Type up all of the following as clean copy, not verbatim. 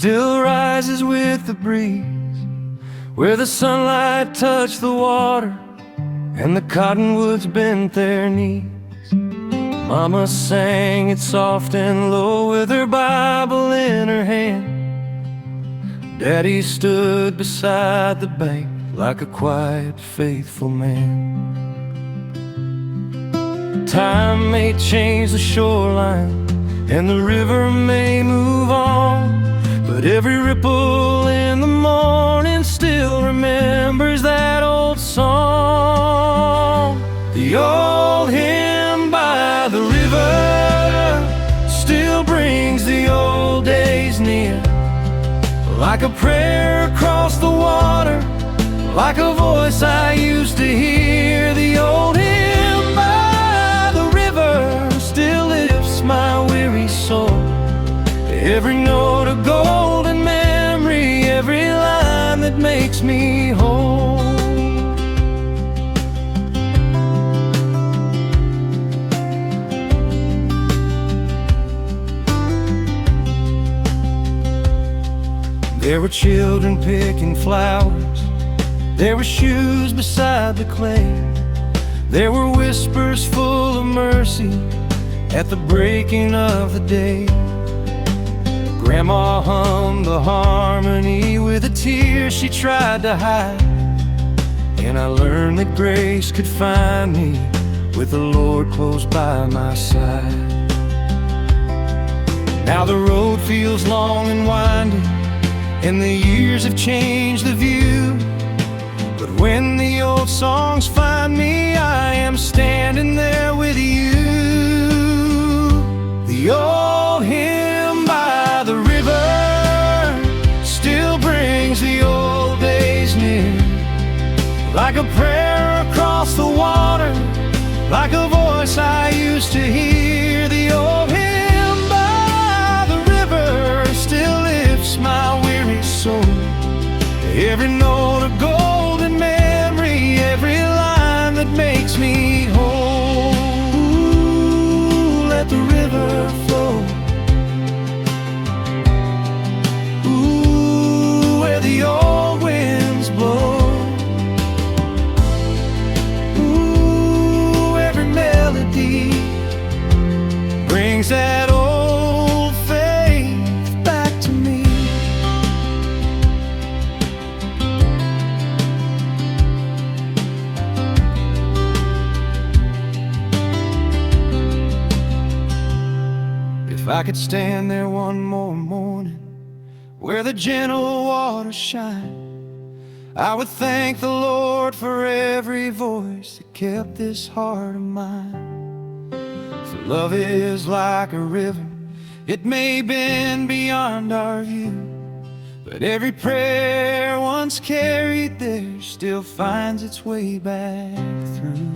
still rises with the breeze, where the sunlight touched the water and the cottonwoods bent their knees. Mama sang it soft and low with her Bible in her hand. Daddy stood beside the bank like a quiet, faithful man. Time may change the shoreline and the river may move on, but every ripple in the morning still remembers that old song. The old hymn by the river still brings the old days near, like a prayer across the water, like a voice I used to hear. The old hymn by the river still lifts my weary soul. Every note a golden memory, every line that makes me whole. There were children picking flowers, there were shoes beside the clay, there were whispers full of mercy at the breaking of the day. Grandma hummed the harmony with a tear she tried to hide, and I learned that grace could find me with the Lord close by my side. Now the road feels long and winding, and the years have changed the view, but when the old songs find me, I am standing there with you. The old hymn by the river still brings the old days near, like a prayer across the water, like a voice I used to hear. The old hymn by the river still lifts my weary soul. Every note a golden memory, every line that makes me whole. Ooh, let the river flow. Ooh, where the old winds blow. Ooh, every melody brings that old faith back to me. If I could stand there one more morning where the gentle waters shine, I would thank the Lord for every voice that kept this heart of mine. For love is like a river, it may bend beyond our view, but every prayer once carried there still finds its way back through.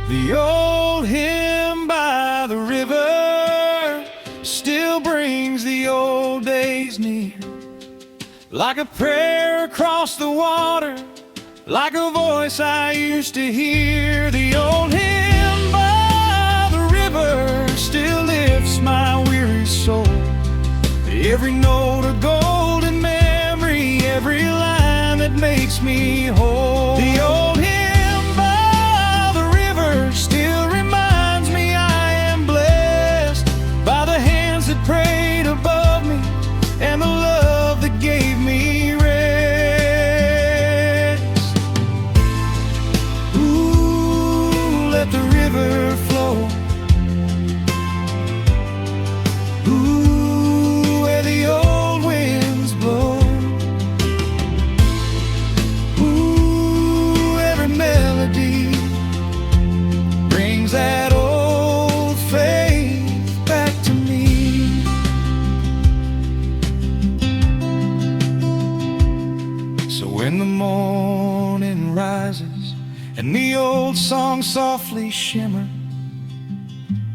The old hymn by the river still brings the old days near, like a prayer across the water, like a voice I used to hear. The old hymn by the river still lifts my weary soul. Every note a golden memory, every line that makes me whole. The old hymn by the river still reminds me I am blessed by the hands that prayed above me and the love that gave me rest. Ooh, let the river flow. Ooh, where the old winds blow. Ooh, So when the morning rises and the old song softly shimmer,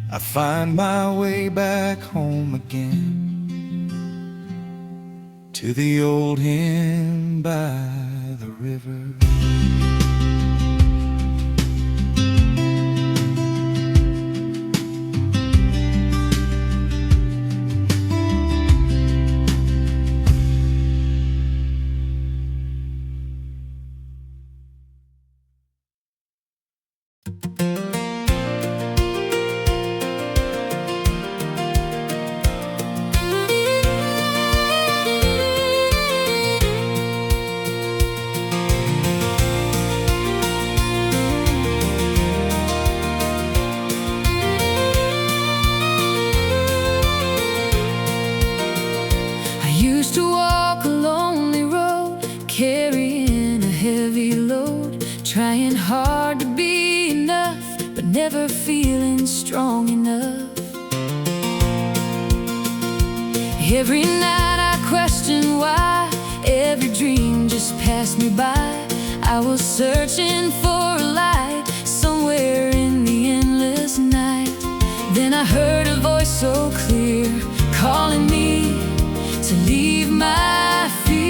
I find my way back home again, to the old inn by the river. Trying hard to be enough, but never feeling strong enough. Every night I question why every dream just passed me by. I was searching for a light somewhere in the endless night. Then I heard a voice so clear, calling me to leave my fear.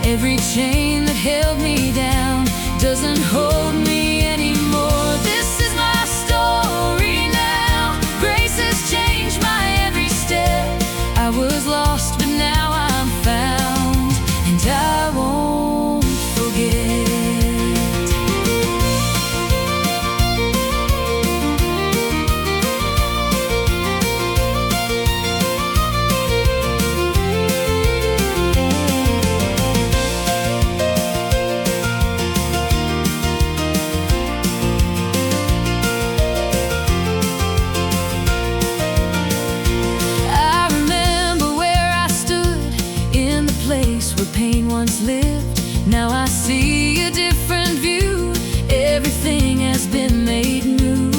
Every chain that held me down doesn't hold me anymore. This is my story now. Grace has changed my every step. I was lost, but now I'm found, and I won't forget. Pain once lived, now I see a different view. Everything has been made new.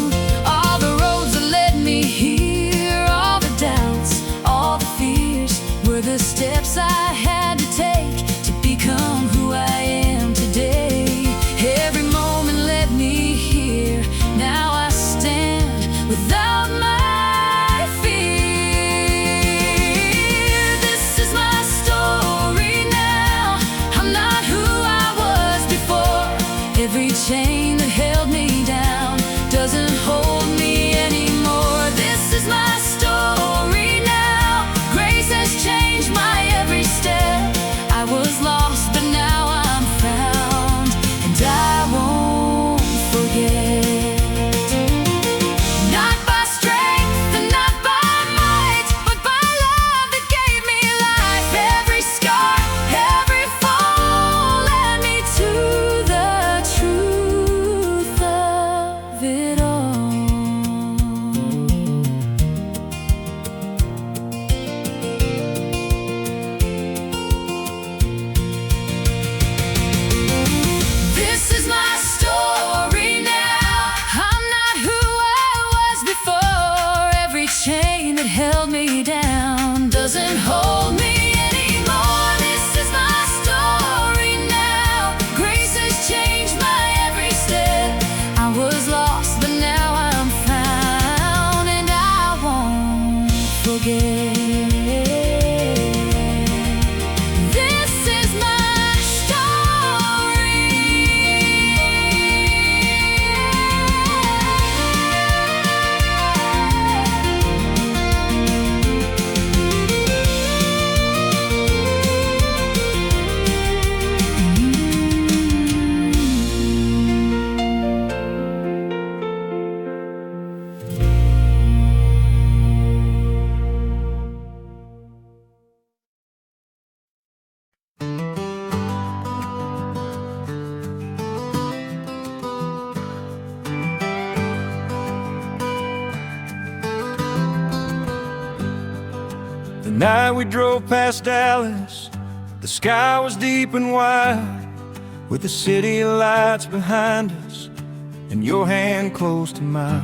All the roads that led me here, all the doubts, all the fears, were the steps I had to take to become who I am today. Every moment led me here. Now I stand without my chain that held me down doesn't hold me anymore. This is my story now. Grace has changed my every step. I was lost, but now I'm found, and I won't forget. Not by strength and not by might, but by love that gave me life. Every scar, every fall led me to the truth of it all. This is my story now. I'm not who I was before. Every chain that held me down doesn't hold me anymore. This is my story now. Grace has changed my every step. I was lost, but now I'm found, and I won't forget. This is my story. The night we drove past Dallas, the sky was deep and wide, with the city lights behind us and your hand close to mine.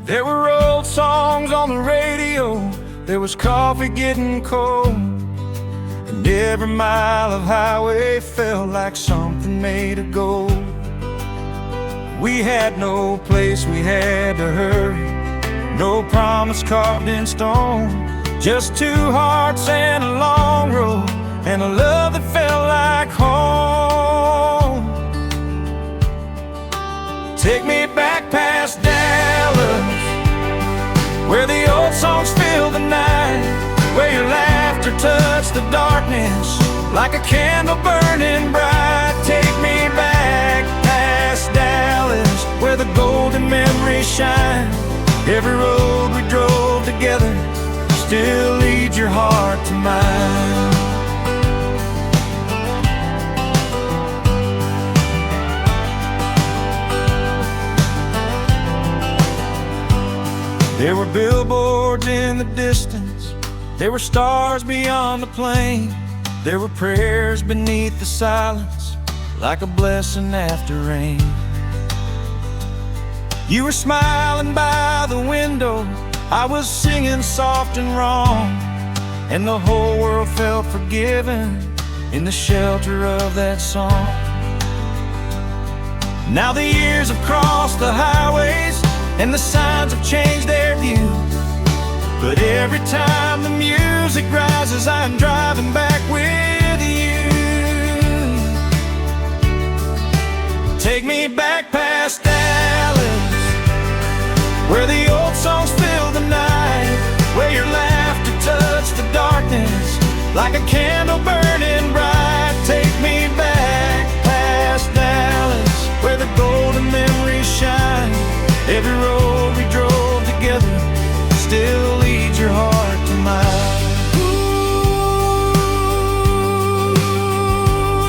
There were old songs on the radio, there was coffee getting cold, and every mile of highway felt like something made of gold. We had no place we had to hurry, no promise carved in stone, just two hearts and a long road, and a love that felt like home. Take me back past Dallas, where the old songs fill the night, where your laughter touched the darkness like a candle burning bright. Take me back past Dallas, where the golden memories shine. Every road we drove together still leads your heart to mine. There were billboards in the distance, there were stars beyond the plain, there were prayers beneath the silence, like a blessing after rain. You were smiling by the window, I was singing soft and wrong, and the whole world felt forgiven in the shelter of that song. Now the years have crossed the highways, and the signs have changed their view, but every time the music rises, I'm driving back with you. Take me back past Dallas, where the old songs fill the night, where your laughter touched the darkness like a candle burning bright. Take me back past Dallas, where the golden memories shine. Every road we drove together still leads your heart to mine. Ooh,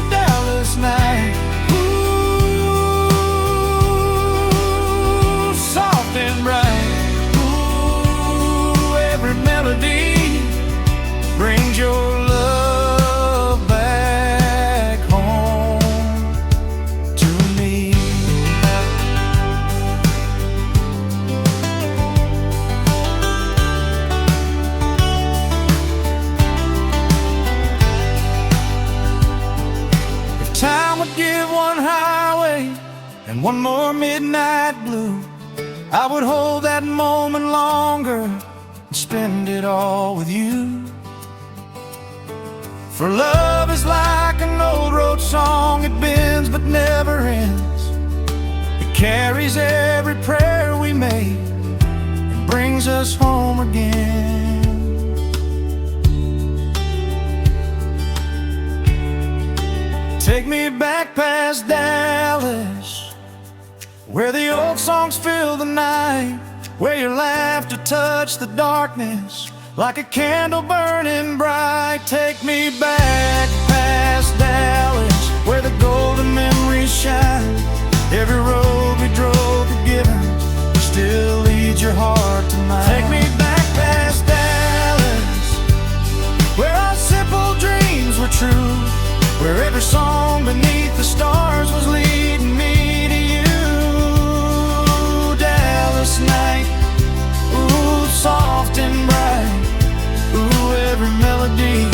Dallas night. Ooh, soft and bright. Ooh, every melody brings your love back home to me. Time would give one highway and one more midnight blue, I would hold that moment longer and spend it all with you. For love is like an old road song, it bends but never ends. It carries every prayer we made and brings us home again. Take me back past Dallas, where the old songs fill the night, where your laughter touched the darkness like a candle burning bright. Take me back past Dallas, where the golden memories shine. Every road we drove together still leads your heart to mine. Take me back past Dallas, where our simple dreams were true, where every song beneath the stars was leading me to you. Dallas night, ooh, soft and bright. Ooh, every melody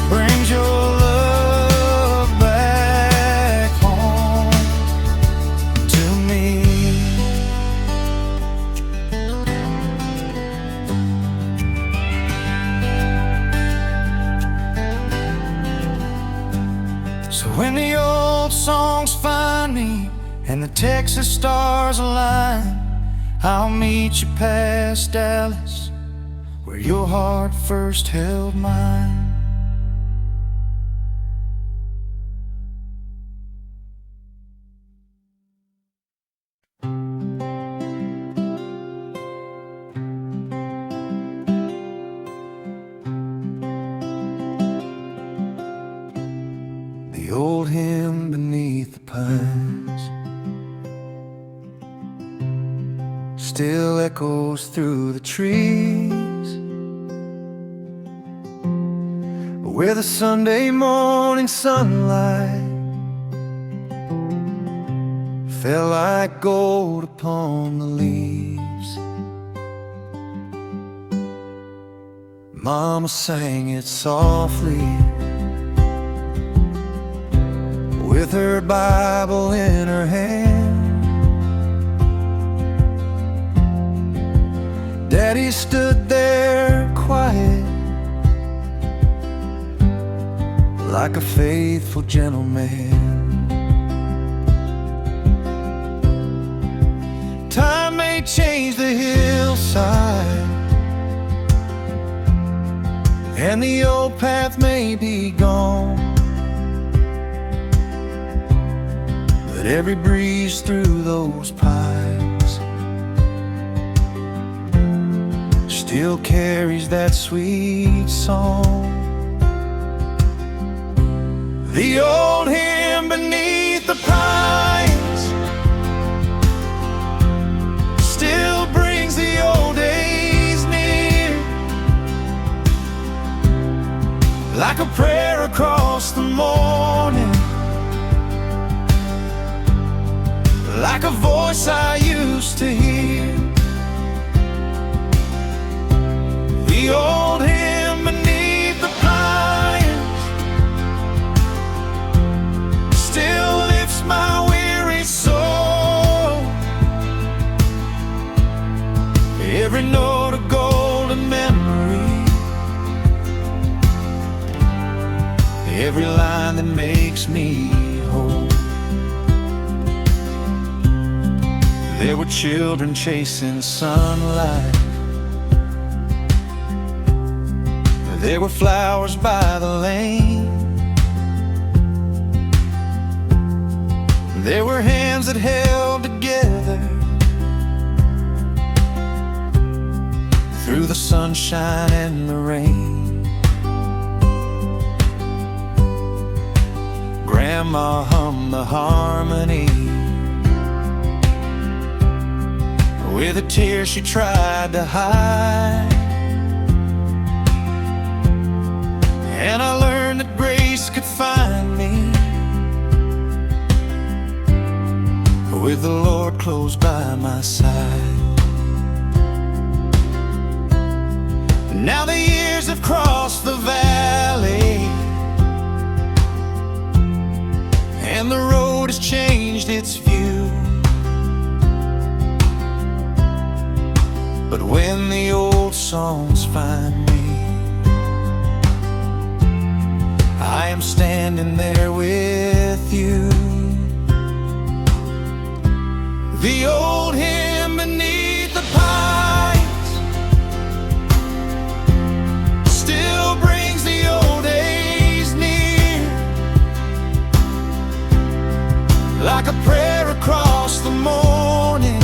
brings your love back home to me. So when the old songs find me and the Texas stars align, I'll meet you past Dallas, where your heart first held mine. The old hymn beneath the pines still echoes through the trees, where the Sunday morning sunlight fell like gold upon the leaves. Mama sang it softly, with her Bible in her hand. Daddy stood there quiet, like a faithful gentleman. Time may change the hillside, and the old path may be gone, but every breeze through those pines still carries that sweet song. The old hymn beneath the pines still brings the old days near, like a prayer across the morning, like a voice I used to hear. The old hymn beneath the pines still lifts my weary soul. Every note a golden memory, every line that makes me whole. There were children chasing sunlight, there were flowers by the lane, there were hands that held together through the sunshine and the rain. Grandma hummed the harmony with a tear she tried to hide, and I learned that grace could find me with the Lord close by my side. Now the years have crossed the valley, and the road has changed its view. But when the old songs find me, I am standing there with you. The old hymn beneath the pines still brings the old days near, like a prayer across the morning,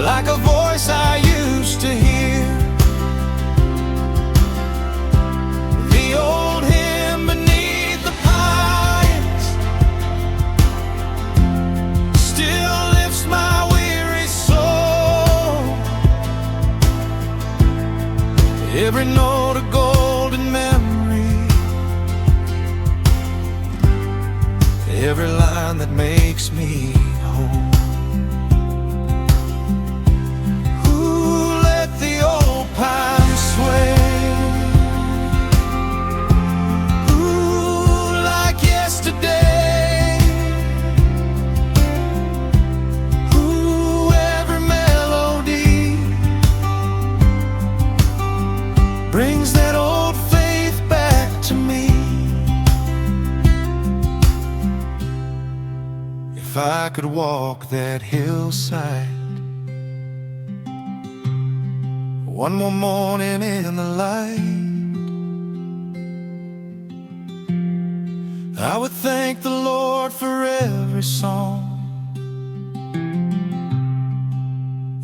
like a voice I used to hear. The old hymn beneath the pines still lifts my weary soul. Every note a golden memory, every line that makes me whole. Pine sway, ooh, like yesterday. Ooh, every melody brings that old faith back to me. If I could walk that hillside one more morning in the light, I would thank the Lord for every song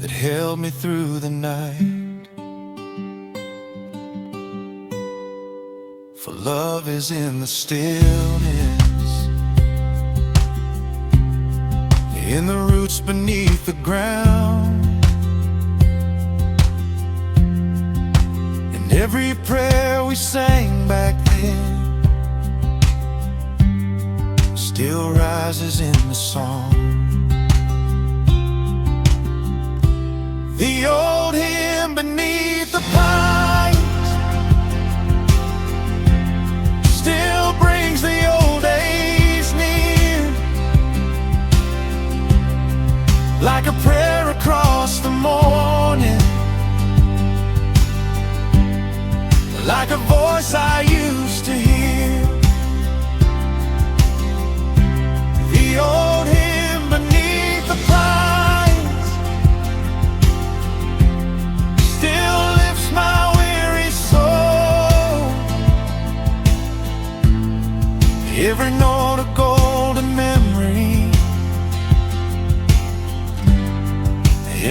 that held me through the night. For love is in the stillness, in the roots beneath the ground. Every prayer we sang back then still rises in the song. The old hymn beneath the pines still brings the old days near, like a prayer across the morning, like a voice I used to hear. The old hymn beneath the pines still lifts my weary soul. Every note a golden memory,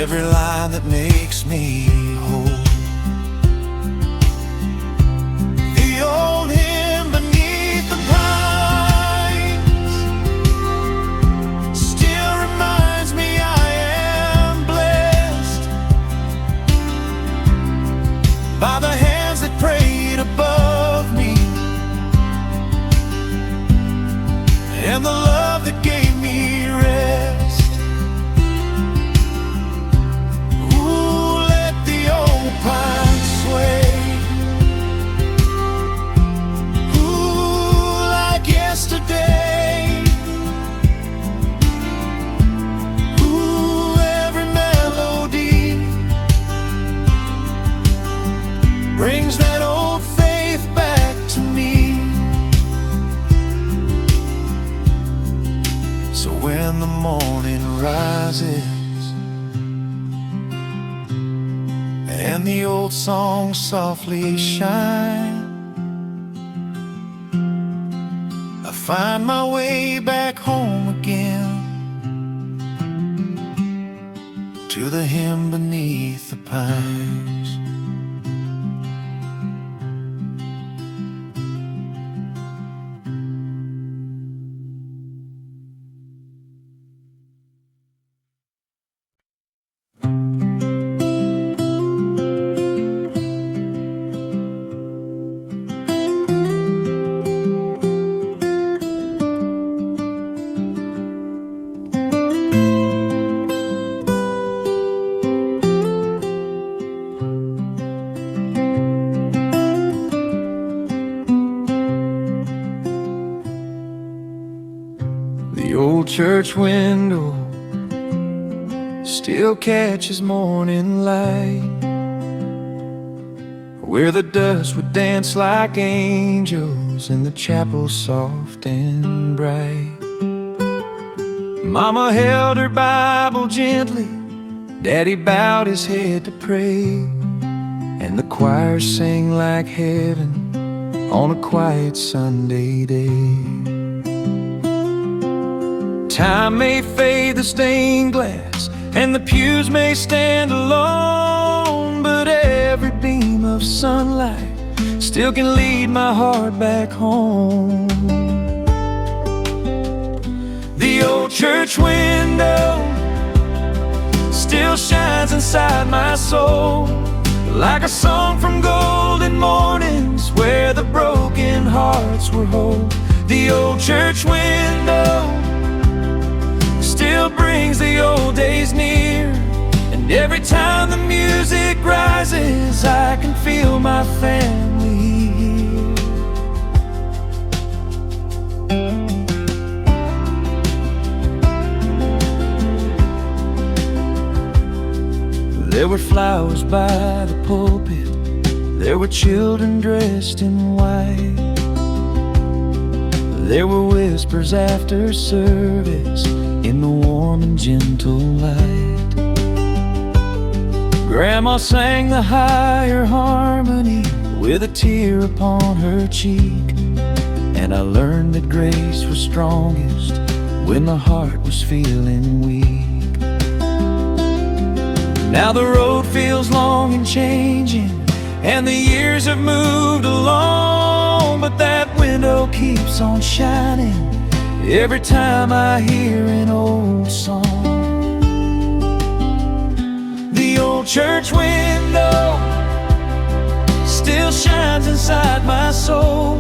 every line that makes me whole. The old hymn beneath the pines still reminds me I am blessed by the hands that prayed above me, and the love that gave me rest. Ooh, let the old pine sway. Ooh, like yesterday. Ooh, every melody brings that old faith back to me. So when the morning rises and the old song softly shine, I find my way back home again to the hymn beneath the pines. The old church window still catches morning light, where the dust would dance like angels in the chapel soft and bright. Mama held her Bible gently, Daddy bowed his head to pray, and the choir sang like heaven on a quiet Sunday day. Time may fade the stained glass, and the pews may stand alone, but every beam of sunlight still can lead my heart back home. The old church window still shines inside my soul, like a song from golden mornings where the broken hearts were whole. The old church window still brings the old days near, and every time the music rises, I can feel my family here. There were flowers by the pulpit, there were children dressed in white, there were whispers after service in the warm and gentle light. Grandma sang the higher harmony with a tear upon her cheek, and I learned that grace was strongest when the heart was feeling weak. Now the road feels long and changing, and the years have moved along, but that window keeps on shining every time I hear an old song. The old church window still shines inside my soul,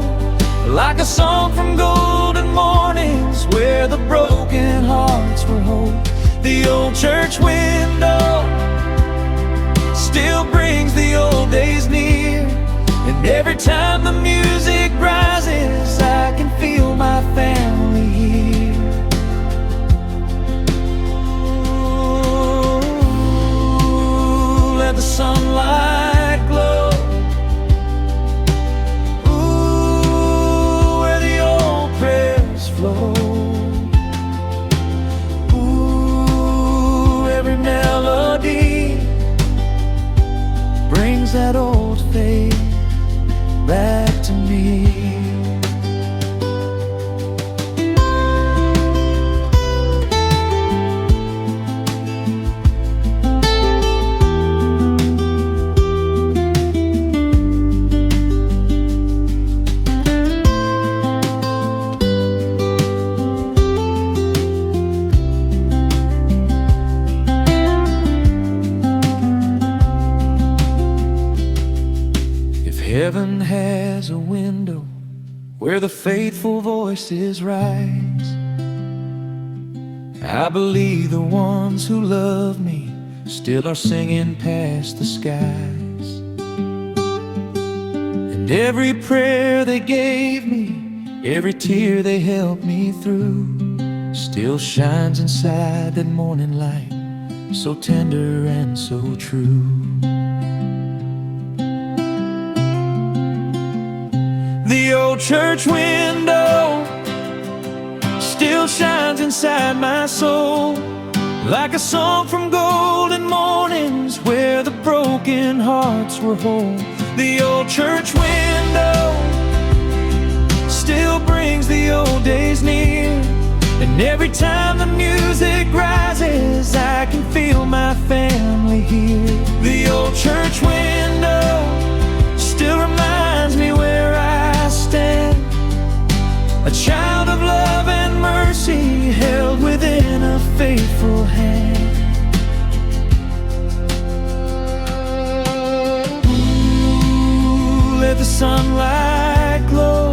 like a song from golden mornings where the broken hearts were whole. The old church window still brings the old days near, and every time the music rises, I can feel my family here. Ooh, let the sunlight glow. Ooh, where the old prayers flow. Ooh, every melody brings that old faith back to me. Heaven has a window where the faithful voices rise. I believe the ones who love me still are singing past the skies. And every prayer they gave me, every tear they helped me through, still shines inside that morning light, so tender and so true. The old church window still shines inside my soul, like a song from golden mornings where the broken hearts were whole. The old church window still brings the old days near, and every time the music rises, I can feel my family here. The old church window still reminds me where I stand, a child of love and mercy held within a faithful hand. Ooh, let the sunlight glow.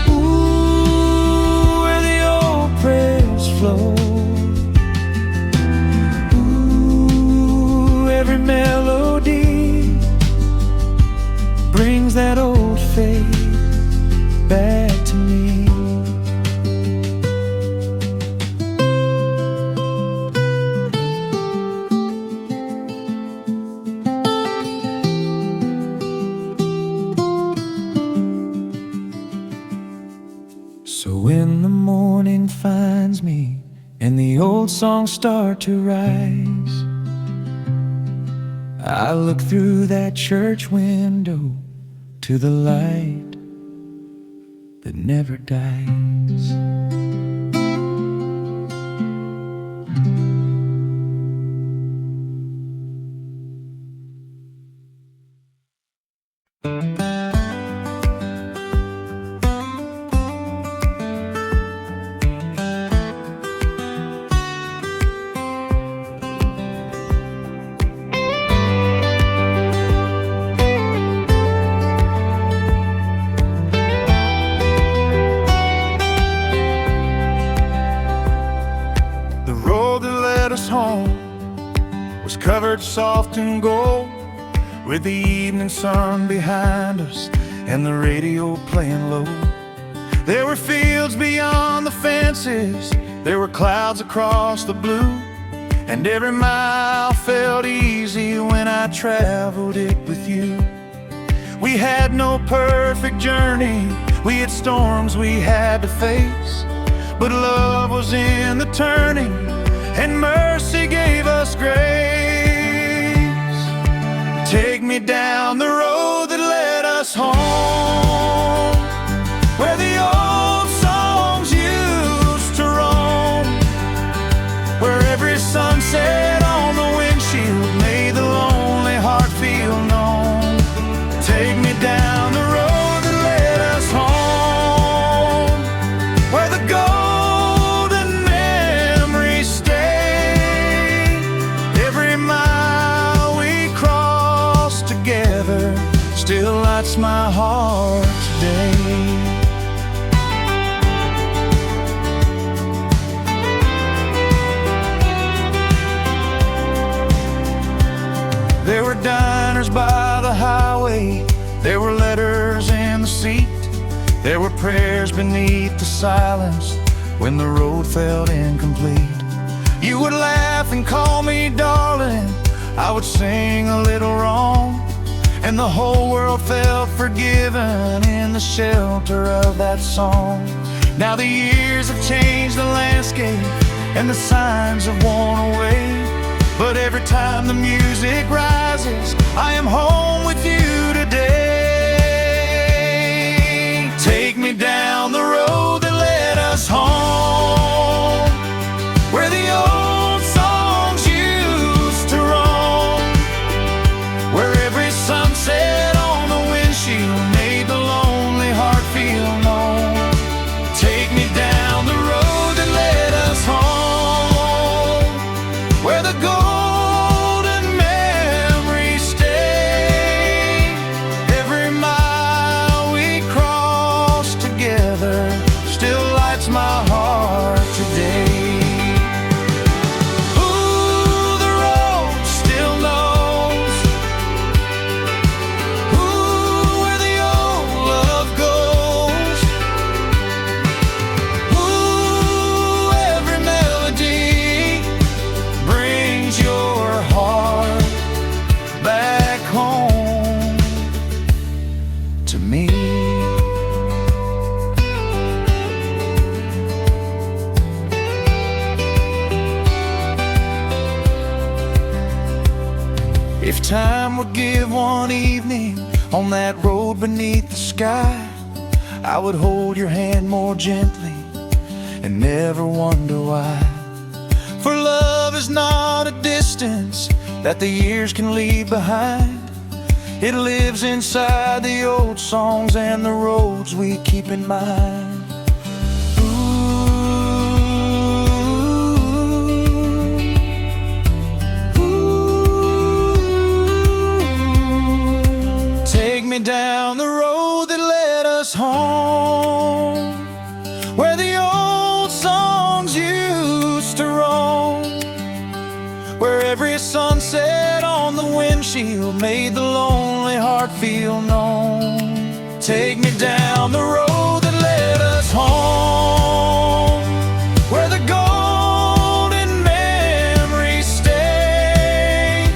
Ooh, where the old prayers flow. Ooh, every melody brings that old faith back to me. So when the morning finds me and the old songs start to rise, I look through that church window to the light that never dies. Covered soft in gold, with the evening sun behind us and the radio playing low. There were fields beyond the fences, there were clouds across the blue, and every mile felt easy when I traveled it with you. We had no perfect journey, we had storms we had to face, but love was in the turning and mercy gave us grace. Take me down the road that led us home, where the old songs used to roam, where every sunset on the windshield made the lonely heart feel known. Take me down the road that led us home, where the golden memories stay. Every mile we crossed together still lights my heart today. There were prayers beneath the silence when the road felt incomplete. You would laugh and call me darling, I would sing a little wrong, and the whole world felt forgiven in the shelter of that song. Now the years have changed the landscape and the signs have worn away, but every time the music rises, I am home with you today. Take me down the road that led us home, where the old songs used to roam, where every sunset on the windshield made the lonely heart feel known. Take me down the road that led us home, where the golden memories stay. Every mile we crossed together still lights my heart today. If time would give one evening on that road beneath the sky, I would hold your hand more gently and never wonder why. For love is not a distance that the years can leave behind. It lives inside the old songs and the roads we keep in mind. Down the road that led us home, where the old songs used to roam, where every sunset on the windshield made the lonely heart feel known. Take me down the road that led us home, where the golden memories stay.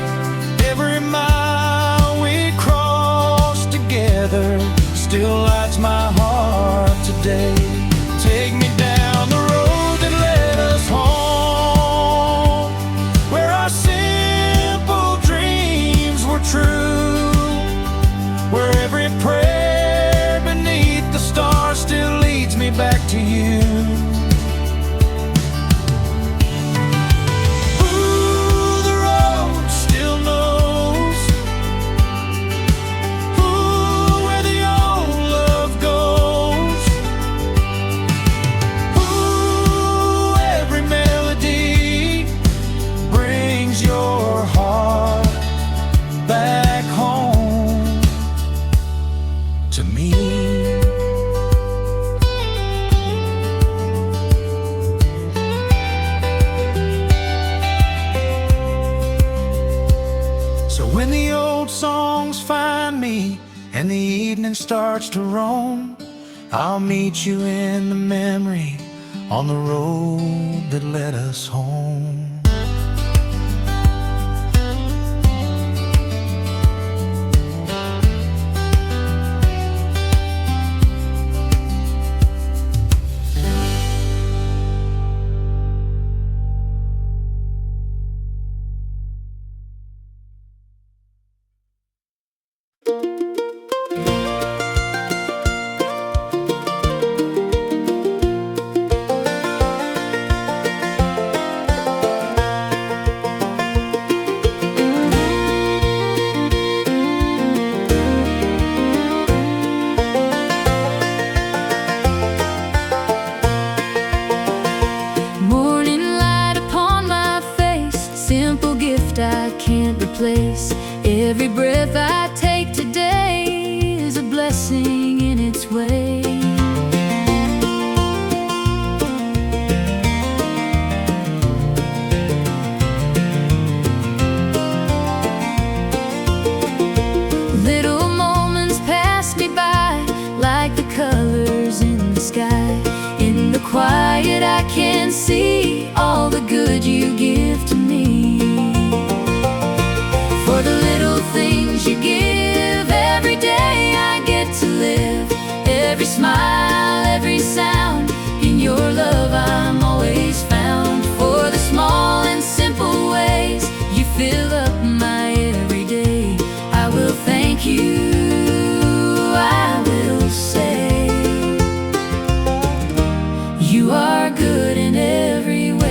Every mile we crossed together still lights my heart today. Take me down the road that led us home, where our simple dreams were true, where every prayer beneath the stars still leads me back to you. When the old songs find me and the evening starts to roam, I'll meet you in the memory on the road that led us home. good you give to me. For the little things you give, every day I get to live. Every smile, every sound, in your love I'm always found. For the small and simple ways you fill up my every day, I will thank you, I will say, you are good in every way.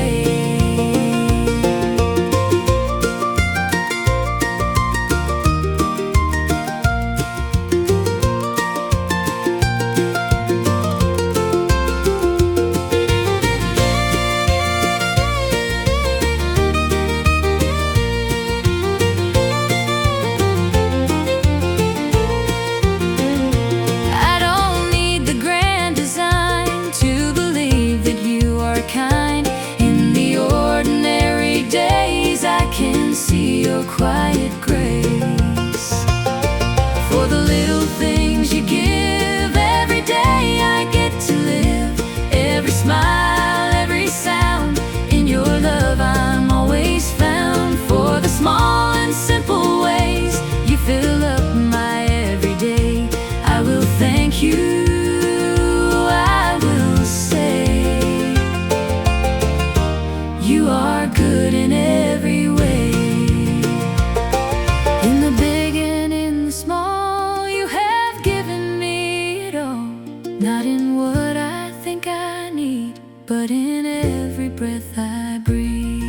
Quiet grace. For the little things you give, every day I get to live. Every smile, every sound, in your love I'm always found. For the small and simple ways you fill up my every day, I will thank you, I will say, you are good in every way. Not in what I think I need, but in every breath I breathe.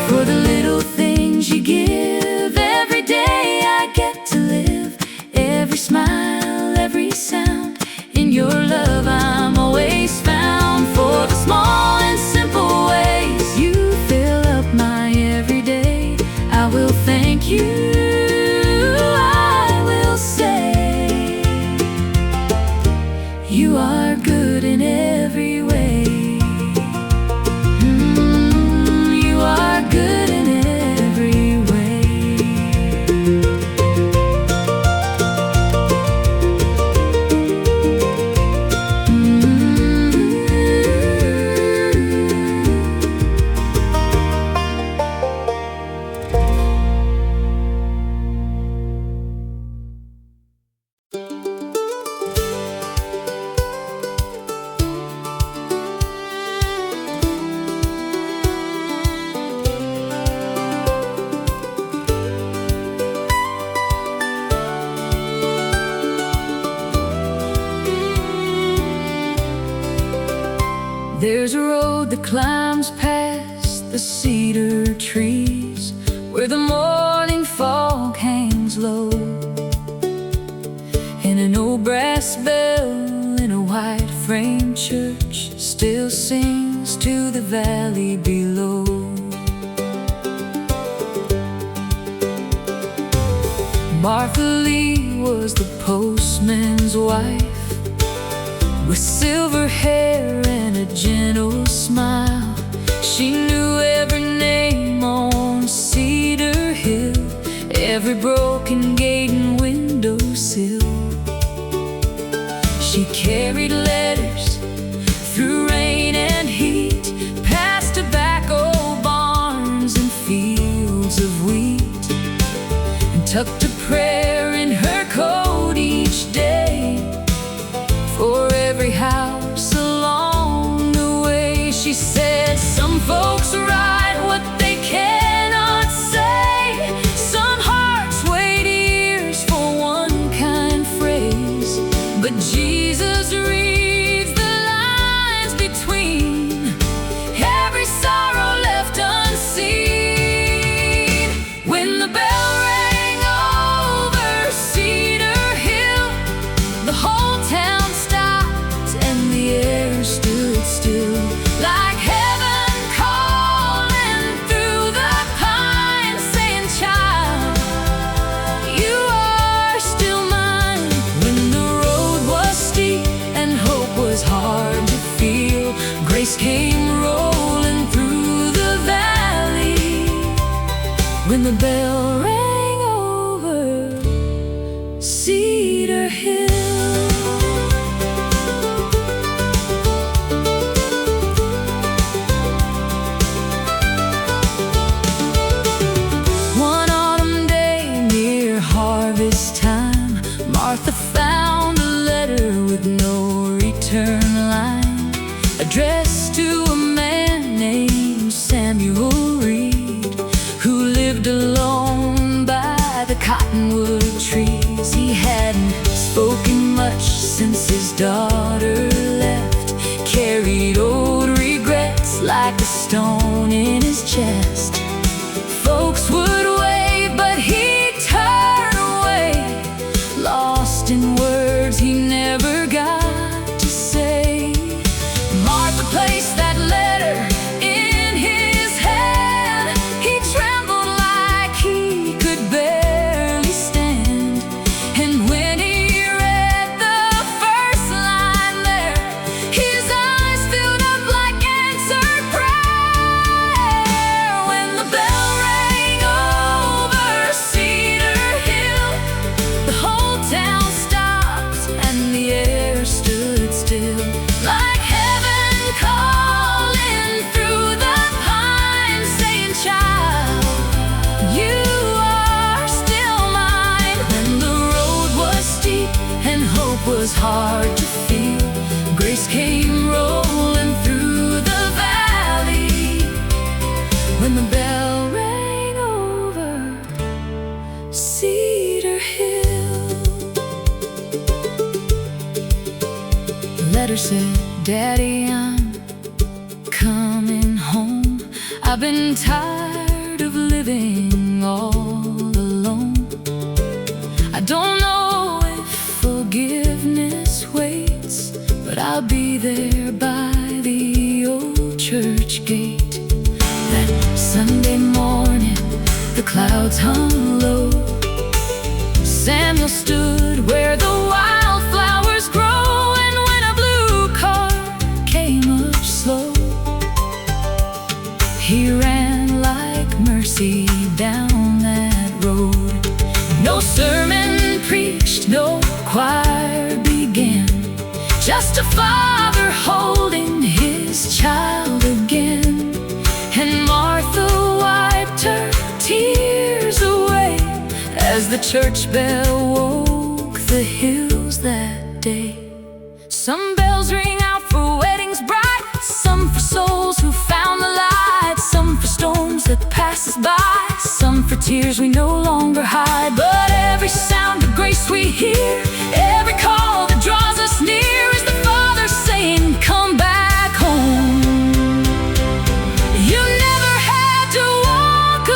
For the little things you give, every day I get to live. Every smile, every sound, in your love I'm always found. For the small and simple ways you fill up my every day, I will thank you, you are good in every way. You are good in every way. There's a road that climbs past the cedar trees, where the morning fog hangs low, and an old brass bell in a white frame church still sings to the valley below. Martha Lee was the postman's wife, with silver hair and a gentle smile. She knew every name on Cedar Hill, every broken gate and windowsill. She carried letters through rain and heat, past tobacco barns and fields of wheat, and tucked a prayer in her coat each day. For every house along the way, she said, some folks write what they cannot say. Some hearts wait years for one kind phrase, but Jesus reads the lines between, every sorrow left unseen. When the bell rang over Cedar Hill, the whole town and the air stood still, like heaven calling through the pines, saying, child, you are still mine. When the road was steep and hope was hard to feel, grace came rolling through the valley. When the bell rang over Cedar Hill, addressed to a man named Samuel Reed, who lived alone by the cottonwood trees. He hadn't spoken much since his daughter left, carried old regrets like a stone in his chest. Folks would wave, but he'd turn away, lost in words he never got to say. Martha placed that letter in his hand. He trembled like he could barely stand. And when he read the first line there, his eyes filled up like answered prayer. When the bell rang over Cedar Hill, the whole town stopped and the air stood still, like heaven calling through the pines, saying, "Child, you are still mine." When the road was steep and hope was hard to feel, grace came rolling through the valley. When the bell rang over Cedar Hill. The letter said, "Daddy, I'm coming home. I've been tired of living all alone. I don't know if forgiveness waits, but I'll be there by the old church gate." That Sunday morning, the clouds hung low. Samuel stood where the wildflowers grow, and when a blue car came up slow, he ran like mercy down that road. No sermon preached, no choir began, just a father holding his child again. And Martha wiped her tears away as the church bell woke the hills that day. Some bells ring out for weddings bright, some for souls who found the light, some for storms that pass us by, some for tears we no longer hide. But every sound of grace we hear, every call that draws us near, is the Father saying, "Come back home." You never had to walk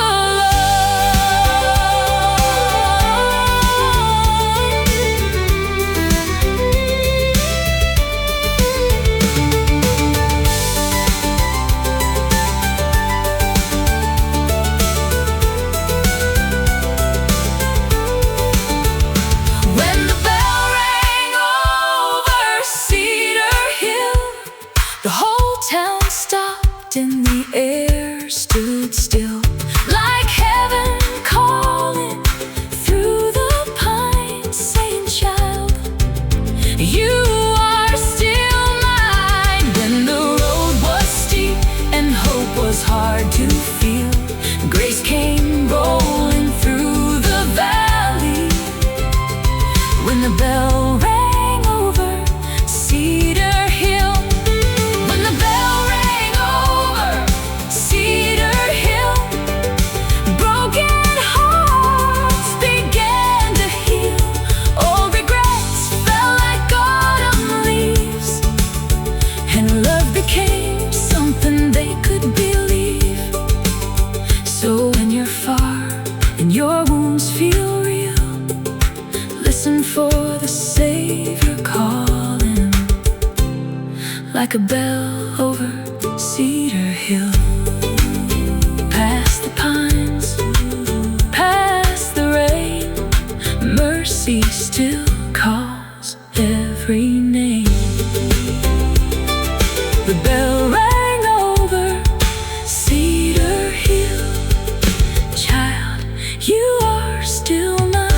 When the bell rang over Cedar Hill, the whole town stopped and the air stood still, like heaven calling through the pines, saying, "Child, you are still mine." When the road was steep and hope was hard to feel, grace came rolling through the valley. When the bell rang over Cedar Hill, when the bell rang over Cedar Hill, broken hearts began to heal. Old regrets fell like autumn leaves, and love became something they could believe. So when you're far and your wounds feel real, listen for the Savior calling, like a bell over Cedar Hill. Past the pines, past the rain, mercy still calls every name. The bell rang over Cedar Hill, "Child, you are still mine."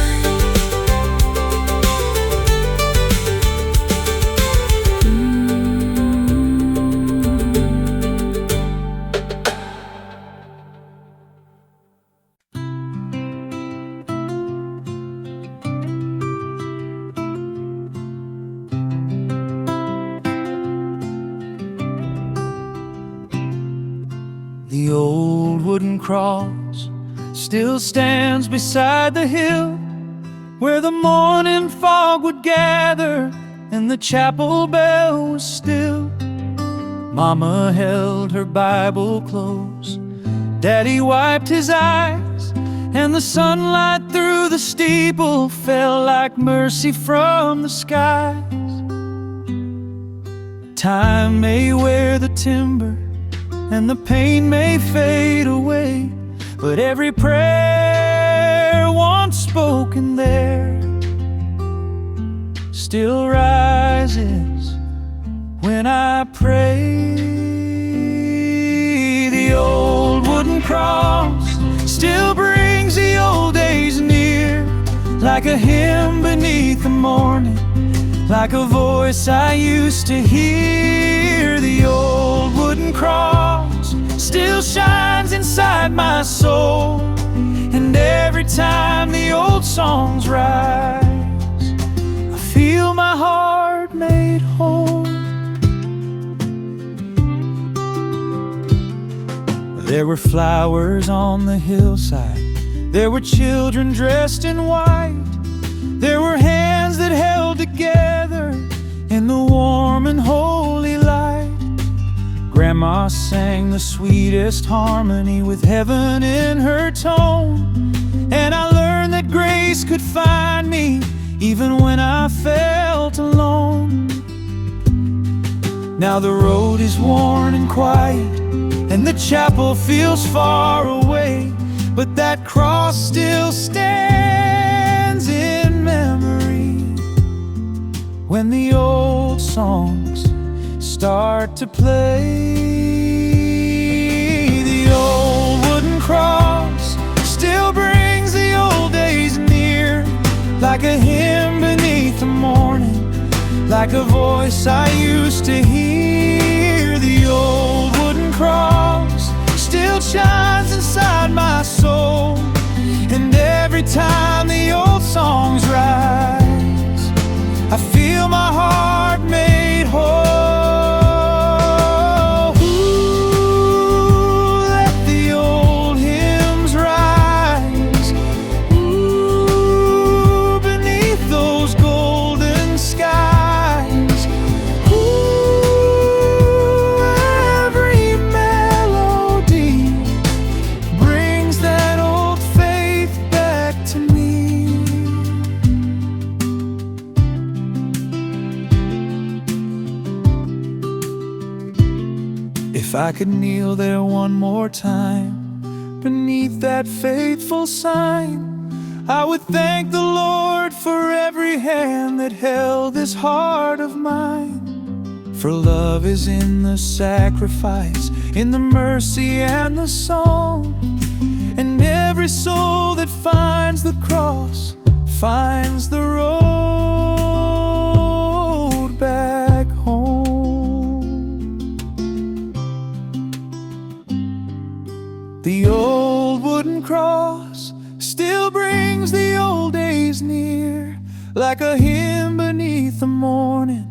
The old wooden cross still stands beside the hill where the morning fog would gather and the chapel bell was still. Mama held her Bible close, Daddy wiped his eyes, and the sunlight through the steeple fell like mercy from the skies. Time may wear the timber and the pain may fade away, but every prayer once spoken there still rises when I pray. The old wooden cross still brings the old days near, like a hymn beneath the morning, like a voice I used to hear. The old wooden cross still shines inside my soul, and every time the old songs rise, I feel my heart made whole. There were flowers on the hillside, there were children dressed in white, there were hands that held together in the warm and holy light. Grandma sang the sweetest harmony with heaven in her tone, and I learned that grace could find me even when I felt alone. Now the road is worn and quiet, and the chapel feels far away, but that cross still stands in memory when the old songs start to play. The old wooden cross still brings the old days near, like a hymn beneath the morning, like a voice I used to hear. The old wooden cross still shines inside my soul, and every time the old songs rise, I feel my heart made whole. If I could kneel there one more time beneath that faithful sign, I would thank the Lord for every hand that held this heart of mine. For love is in the sacrifice, in the mercy and the song, and every soul that finds the cross finds the road back home. The old wooden cross still brings the old days near, like a hymn beneath the morning,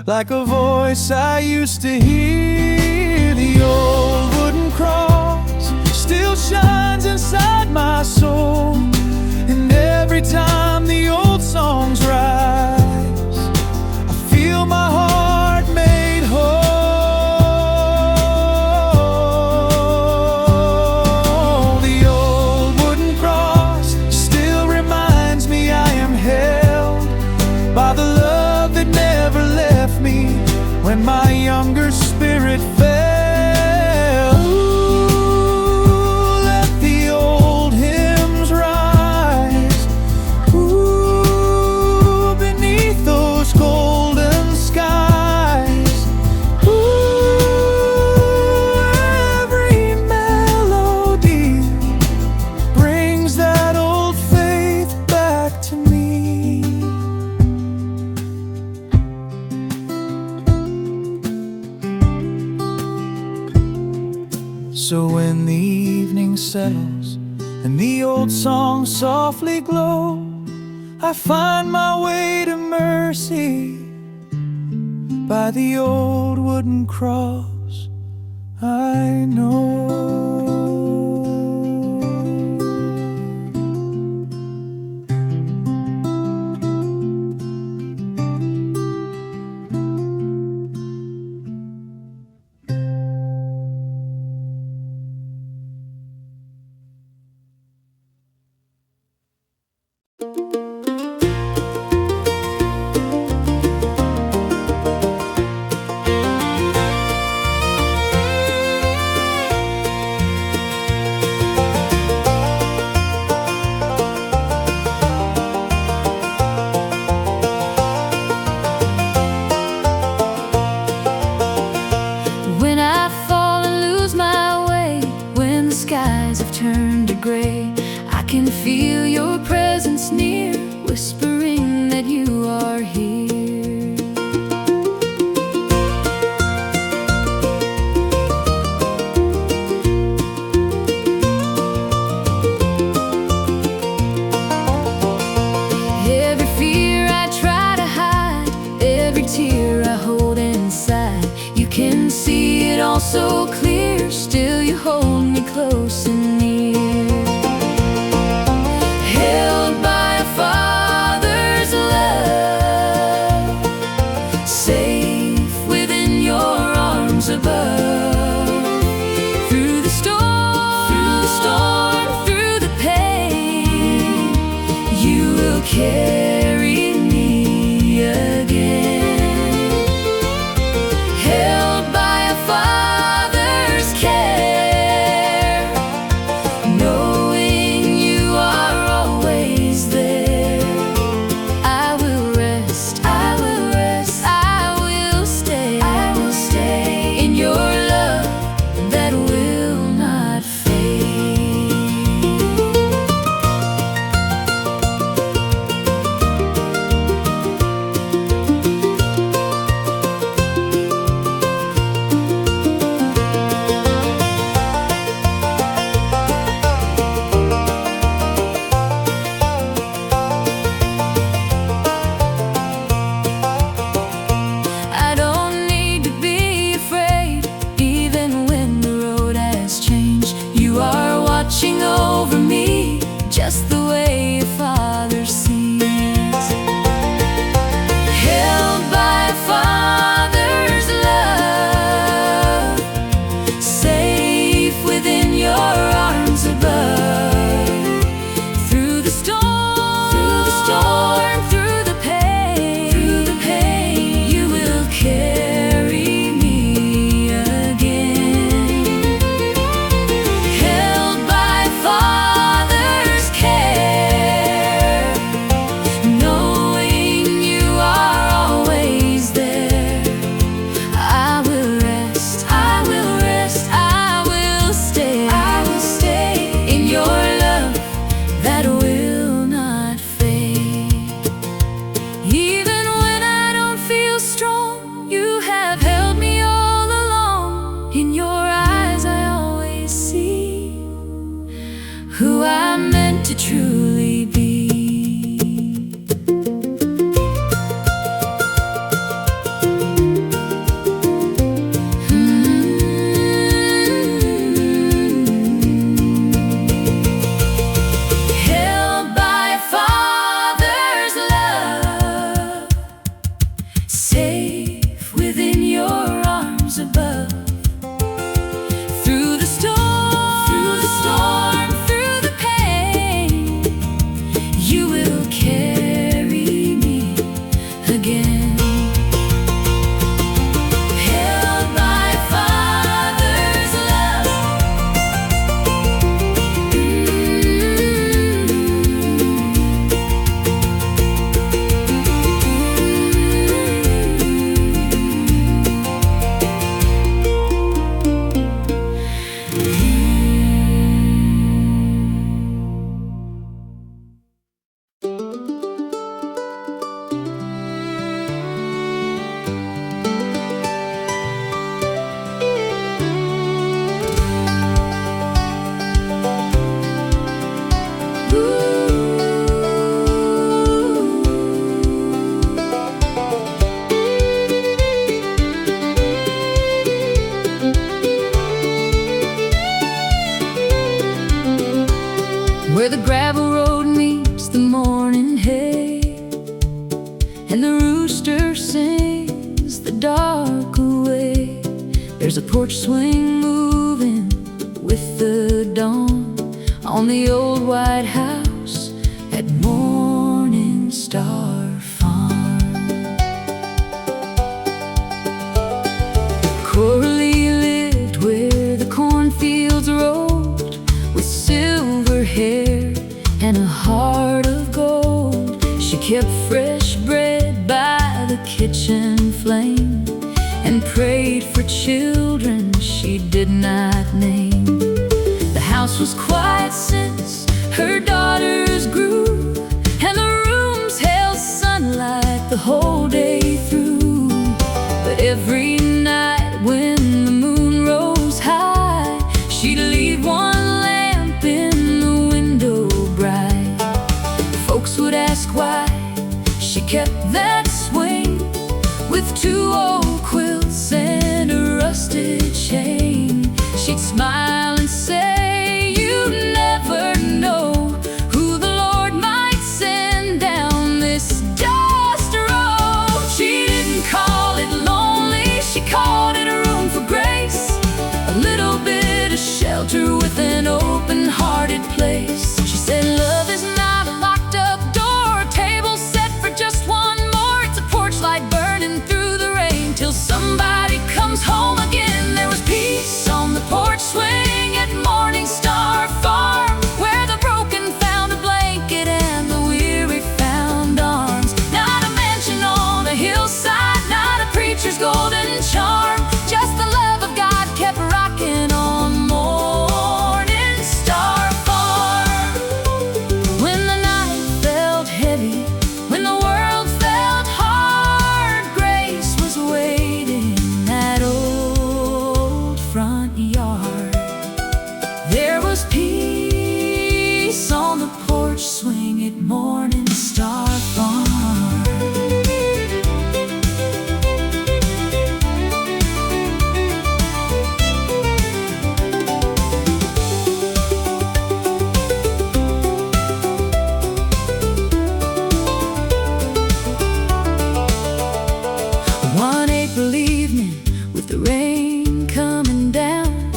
like a voice I used to hear. The old wooden cross still shines inside my soul, and every time the old songs rise, I feel my heart made whole. When my younger spirit fell, ooh, let the old hymns rise, ooh, beneath those golden skies, ooh, every melody brings that old faith back to me. So when the evening settles and the old songs softly glow, I find my way to mercy by the old wooden cross I know. can see it all so clear. Still you hold me close and near. Held by a father's love, safe within your arms above. Through the storm, through the pain, you will carry me again. Held by a father's care, knowing you are always there. I will rest, I will rest, I will stay, I will stay in your love that will not fade. I don't need to be afraid, even when the road has changed. You are watching over me, just the way a father sees. Held by a father's love, safe within your arms above. Through the storm, through the pain, you will carry me again. Held by father's care, knowing you are always there. I will rest, I will rest, I will stay in your love that will not fade. Even when I don't feel strong, you have held me all along. In your eyes I always see who I'm meant to truly be. Held by a father's love, safe within your arms above. Through the storm, through the pain, you will carry me again. Held by a father's love. Where the gravel road meets the morning hay, and the rooster sings the dark away. There's a porch swing moving with the dawn on the old white house at Morning Star Farm. Coralie lived where the cornfields rolled, with silver hair and a heart of gold. She kept fresh bread by the kitchen flame and prayed for children she did not name. The house was quiet since her daughters grew, and the rooms held sunlight the whole day through. But every night when the moon rose high, she'd leave one lamp in the window bright. Folks would ask why she kept that swing with two old quilts and a the rain coming down.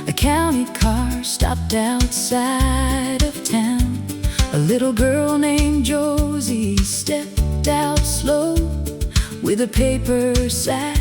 A county car stopped outside of town. A little girl named Josie stepped out slow, with a paper sack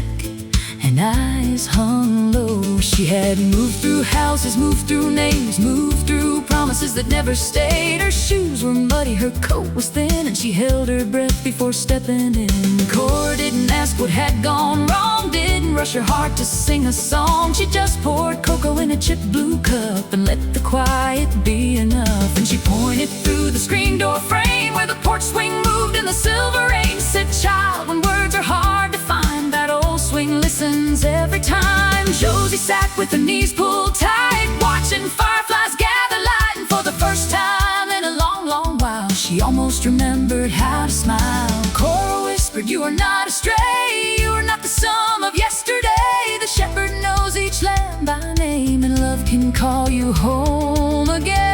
and eyes hung low. She had moved through houses, moved through names, moved through promises that never stayed. Her shoes were muddy, her coat was thin, and she held her breath before stepping in. Cora didn't ask what had gone wrong, didn't rush her heart to sing a song. She just poured cocoa in a chipped blue cup and let the quiet be enough. And she pointed through the screen door frame where the porch swing moved in the silver rain. Said, "Child, when words are hard to find, that old swing listens every time." Josie sat with her knees pulled tight, watching fireflies gather light. And for the first time in a long, long while, she almost remembered how to smile. Cora whispered, "You are not astray, you are not the sum of yesterday. The shepherd knows each lamb by name, and love can call you home again."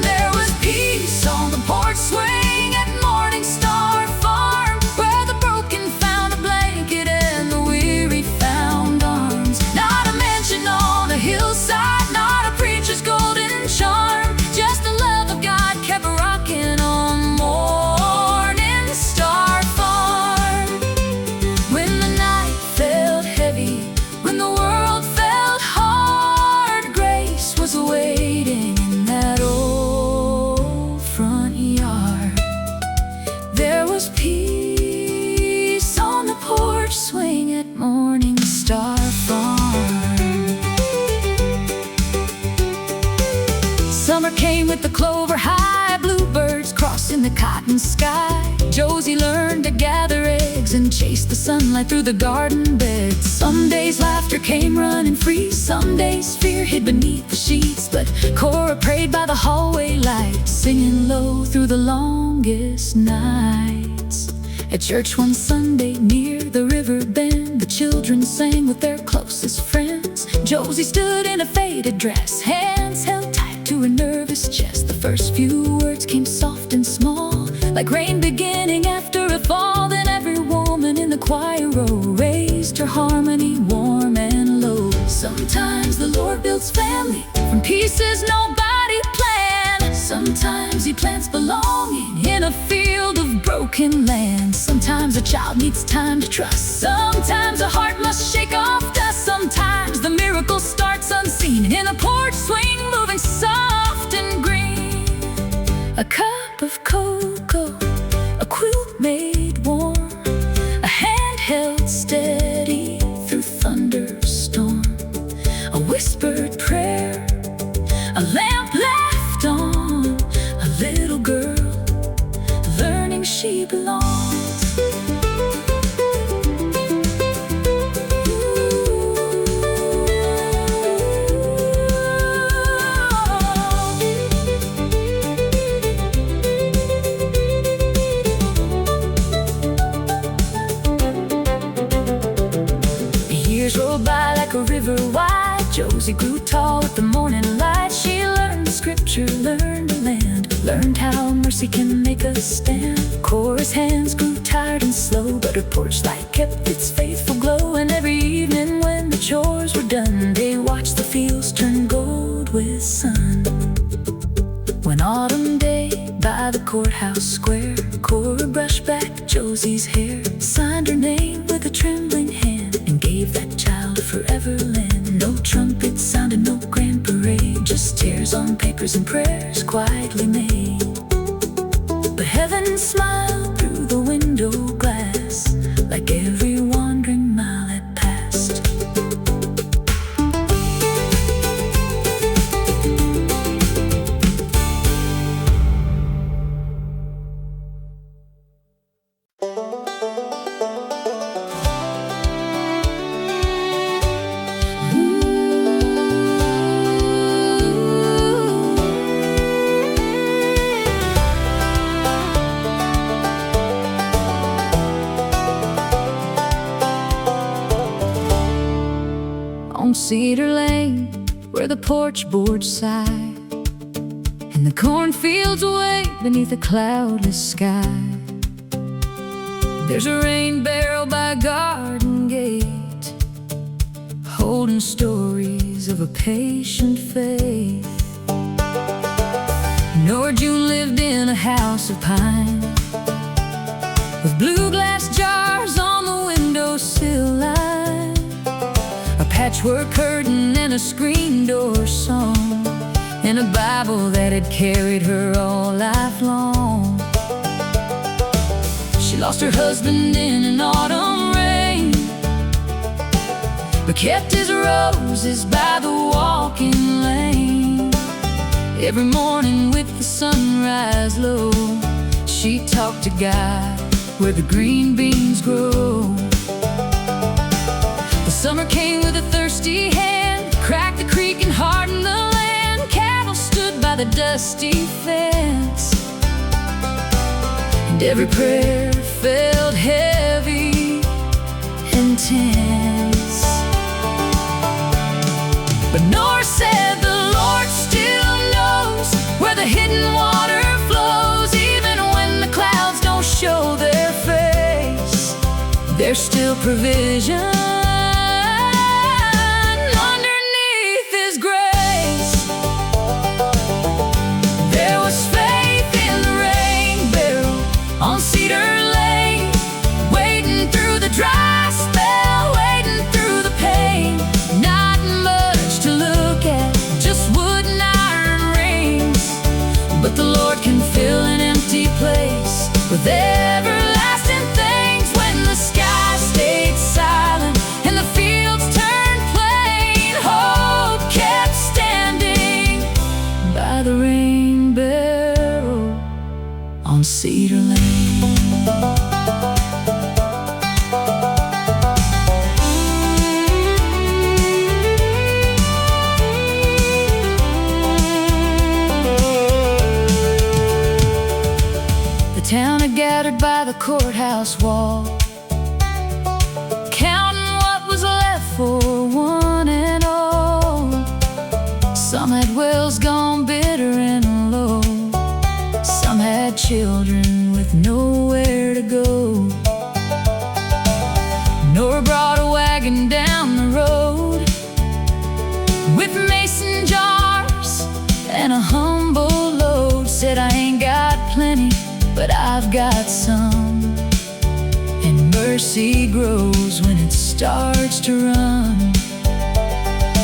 There was peace on the porch swing at Morning Star Farm, where the broken found a blanket and the weary found arms. Not a mansion on a hillside, not a preacher's golden charm, just the love of God kept rocking on Morning Star Farm. When the night felt heavy, when the world felt hard, grace was waiting in that old front yard. There was peace on the porch swing at Morning Star Farm. Summer came with the clover high, bluebirds crossing the cotton sky. Josie learned to gather eggs and chase the sunlight through the garden beds. Some days laughter came running free, some days fear hid beneath the sheets. But Cora prayed by the hallway light, singing low through the longest nights. At church one Sunday near the river bend, the children sang with their closest friends. Josie stood in a faded dress, hands held tight to her nervous chest. The first few words came soft and small, like rain beginning after a fall. Then every woman in the choir row raised her harmony warm and low. Sometimes the Lord builds family from pieces nobody planned. Sometimes he plants belonging in a field of broken land. Sometimes a child needs time to trust, sometimes a heart must shake off dust. Sometimes the miracle starts unseen in a porch swing moving soft and green. A cup of cocoa, a quilt made warm, a hand held steady through thunderstorm, a whispered prayer, a lamp left on, a little girl learning she belongs. Years rolled by like a river wide. Josie grew tall with the morning light. She learned the scripture, learned the land, learned how mercy can make us stand. Cora's hands grew tired and slow, but her porch light kept its faithful glow. And every evening when the chores were done, they watched the fields turn gold with sun. One autumn day by the courthouse square, Cora brushed back Josie's hair, signed her name with a trembling hand, and gave that child a forever land. No trumpet sounded, no grand parade, just tears on papers and prayers quietly made. But heaven smiled through the window glass, like every wandering mile had passed. On Cedar Lane, where the porch boards sigh, and the cornfields wait beneath a cloudless sky, there's a rain barrel by a garden gate, untold stories of a patient faith. Nora June lived in a house of pine, with bluegrass jars on the windowsill line, a patchwork curtain and a screen door song, and a Bible that had carried her all life long. She lost her husband in an autumn rain, but kept his roses by the walking lane. Every morning with the sunrise low, she talked to God where the green beans grow. The summer came with a thirsty hand, cracked the creek and hardened the land. Cattle stood by the dusty fence, and every prayer felt heavy and tense. But Nora said the Lord still knows where the hidden water flows. Even when the clouds don't show their face, there's still provision underneath His grace. There was faith in the rain barrel on Cedar Lane, waiting through the dry spell, waiting through the pain. Not much to look at, just wood and iron rings, but the Lord can fill an empty place with everlasting things. When the sky stayed silent and the fields turned plain, hope kept standing by the rain barrel on Cedar Lane. The town had gathered by the courthouse wall, counting what was left for one and all. Some had wells gone bitter and low, some had children with nowhere to go. Nora brought a wagon down the road with mason jars and a humble load. Said, I ain't got plenty, but I've got some, and mercy grows when it starts to run.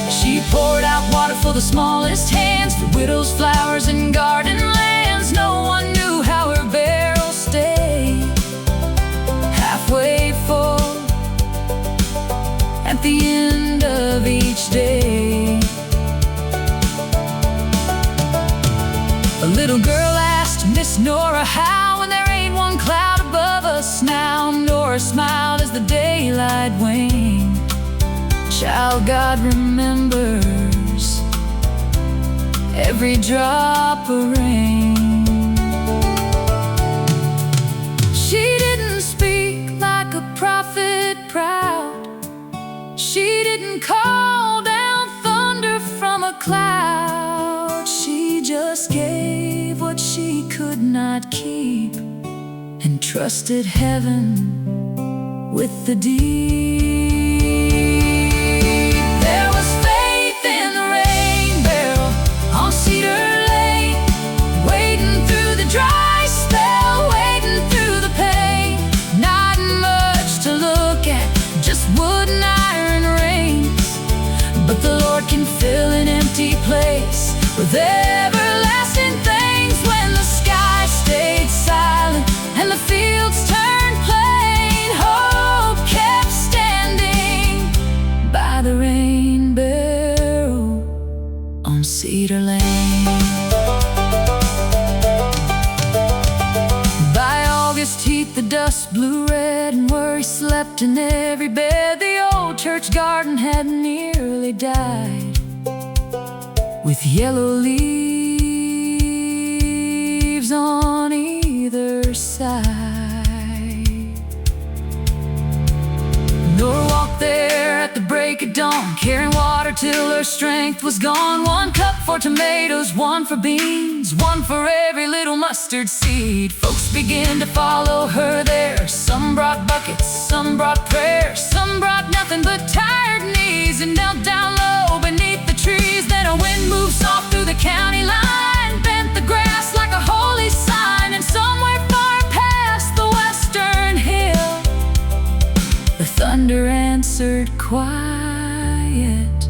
She poured out water for the smallest hands, for widows, flowers, and garden lands. No one knew how her barrel stayed halfway full at the end of each day. A little girl asked Miss Nora how, when there ain't one cloud above us now. Nora smiled as the daylight waned. Child, God remembers every drop of rain. She didn't speak like a prophet proud, she didn't call down thunder from a cloud. She just gave what she could not keep, and trusted heaven with the deep. There was faith in the rain barrel on Cedar Lane, waiting through the dry spell, waiting through the pain. Not much to look at, just wood and iron rings, but the Lord can fill an empty place with everlasting things. When the sky stayed silent and the fields turned plain, hope kept standing by the rain barrel on Cedar Lane. By August heat the dust blew red, and worry slept in every bed. The old church garden had nearly died, with yellow leaves on either side. Nora walked there at the break of dawn, carrying water till her strength was gone. One cup for tomatoes, one for beans, one for every little mustard seed. Folks began to follow her there. Some brought buckets, some brought prayers, some brought nothing but tired knees, and knelt down county line bent the grass like a holy sign, and somewhere far past the western hill, the thunder answered quiet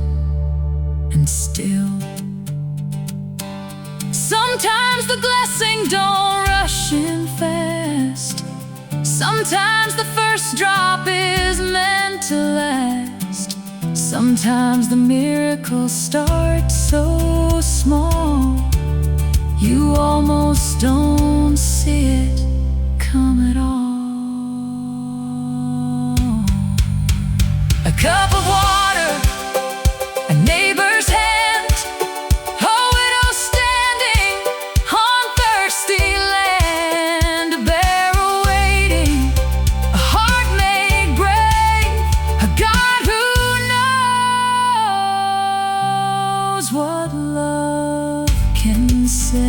and still. Sometimes the blessing don't rush in fast. Sometimes the first drop is meant to last. Sometimes the miracle starts so small you almost don't see it come at all. A cup of water, a neighbor's hand, a widow standing on thirsty land, a barrel waiting, a heart made brave, a God who knows what love can say.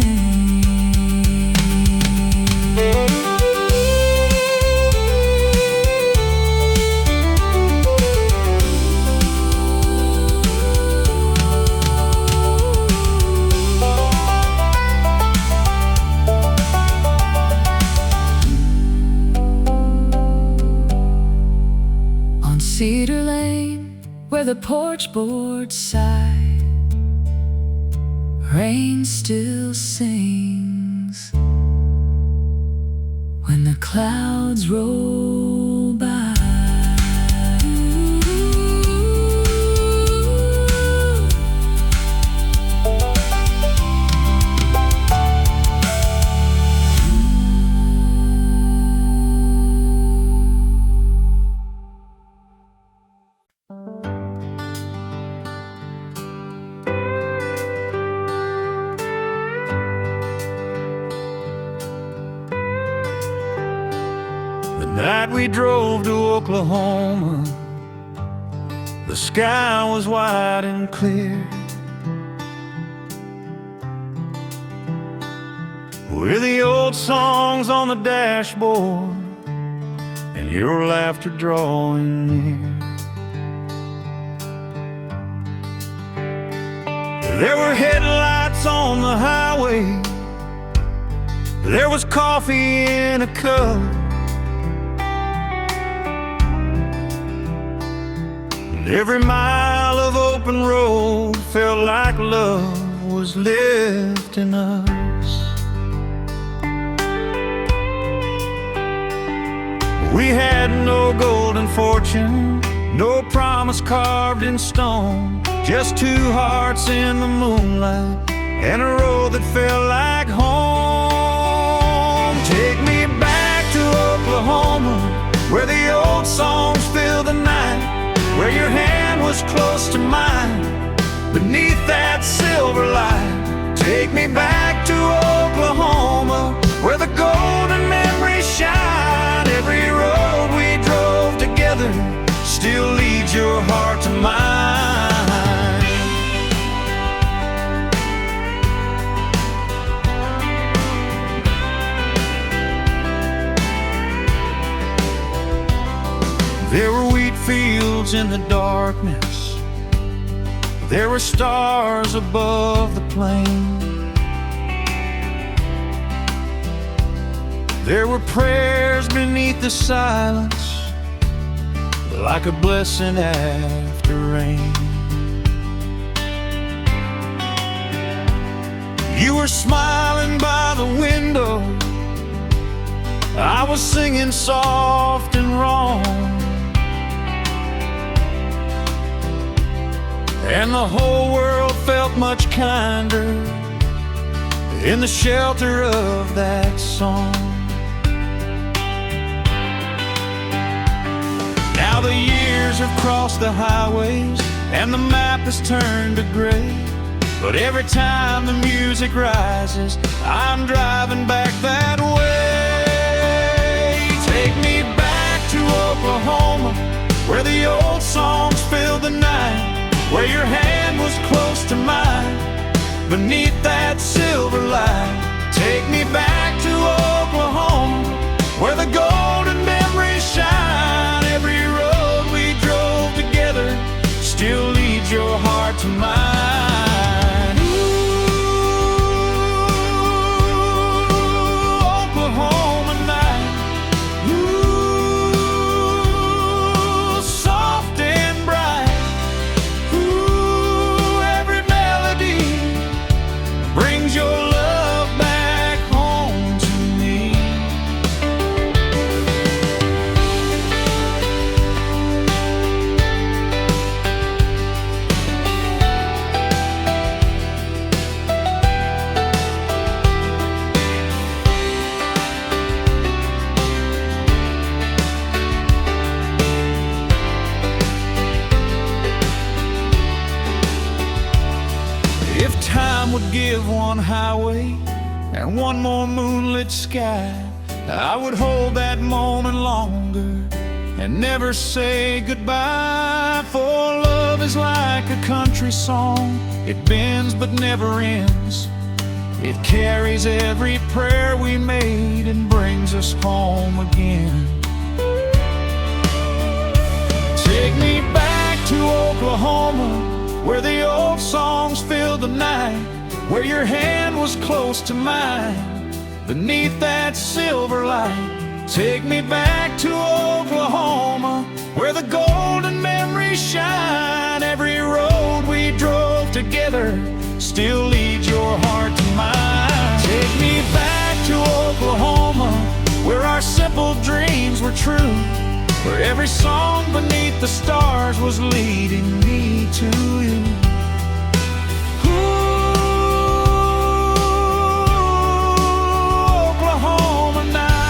Cedar Lane, where the porch boards sigh, rain still sings when the clouds roll by. The night we drove to Oklahoma, the sky was wide and clear, with the old songs on the dashboard and your laughter drawing near. There were headlights on the highway, there was coffee in a cup, and every mile of open road felt like love was lifting us. We had no golden fortune, no promise carved in stone, just two hearts in the moonlight and a road that felt like home. Take me back to Oklahoma, where the old songs fill the night, where your hand was close to mine beneath that silver light. Take me back to Oklahoma, where the golden memories shine. Every road we drove together still leads your heart to mine. There were wheat fields in the darkness, there were stars above the plain, there were prayers beneath the silence, like a blessing after rain. You were smiling by the window, I was singing soft and wrong, and the whole world felt much kinder in the shelter of that song. Now the years have crossed the highways and the map has turned to gray, but every time the music rises, I'm driving back that way. Take me back to Oklahoma, where the old songs fill the night, where your hand was close to mine beneath that silver light. Take me back to Oklahoma, where the golden memories shine. Every road we drove together still leads your heart to mine. Ooh, would give one highway and one more moonlit sky, I would hold that moment longer and never say goodbye. For love is like a country song, it bends but never ends. It carries every prayer we made and brings us home again. Take me back to Oklahoma, where the old songs filled the night, where your hand was close to mine beneath that silver light. Take me back to Oklahoma, where the golden memories shine. Every road we drove together still leads your heart to mine. Take me back to Oklahoma, where our simple dreams were true, where every song beneath the stars was leading me to you. Oklahoma night.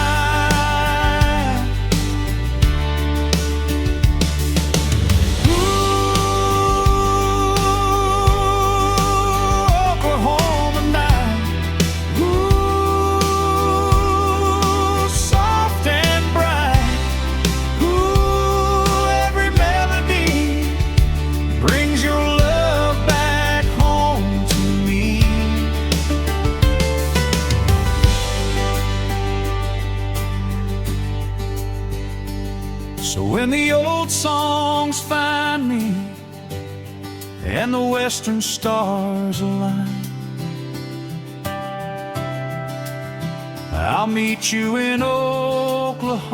Oklahoma night. Soft and bright. Every melody brings your love back home to me. So when the old songs find me and the western stars align, I'll meet you in Oklahoma,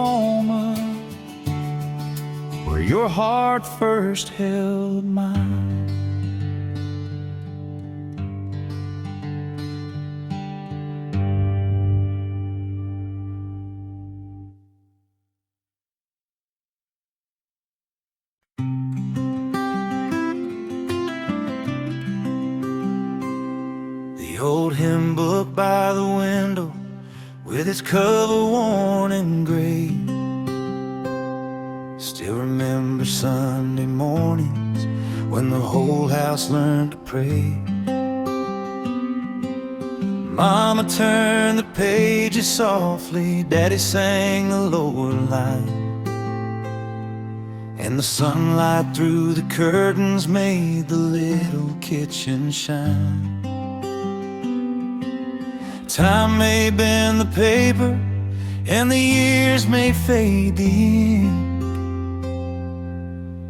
where your heart first held mine. The old hymn book by the window, with its cover worn and gray, still remember Sunday mornings when the whole house learned to pray. Mama turned the pages softly, Daddy sang the lower line, and the sunlight through the curtains made the little kitchen shine. Time may bend the paper and the years may fade the ink,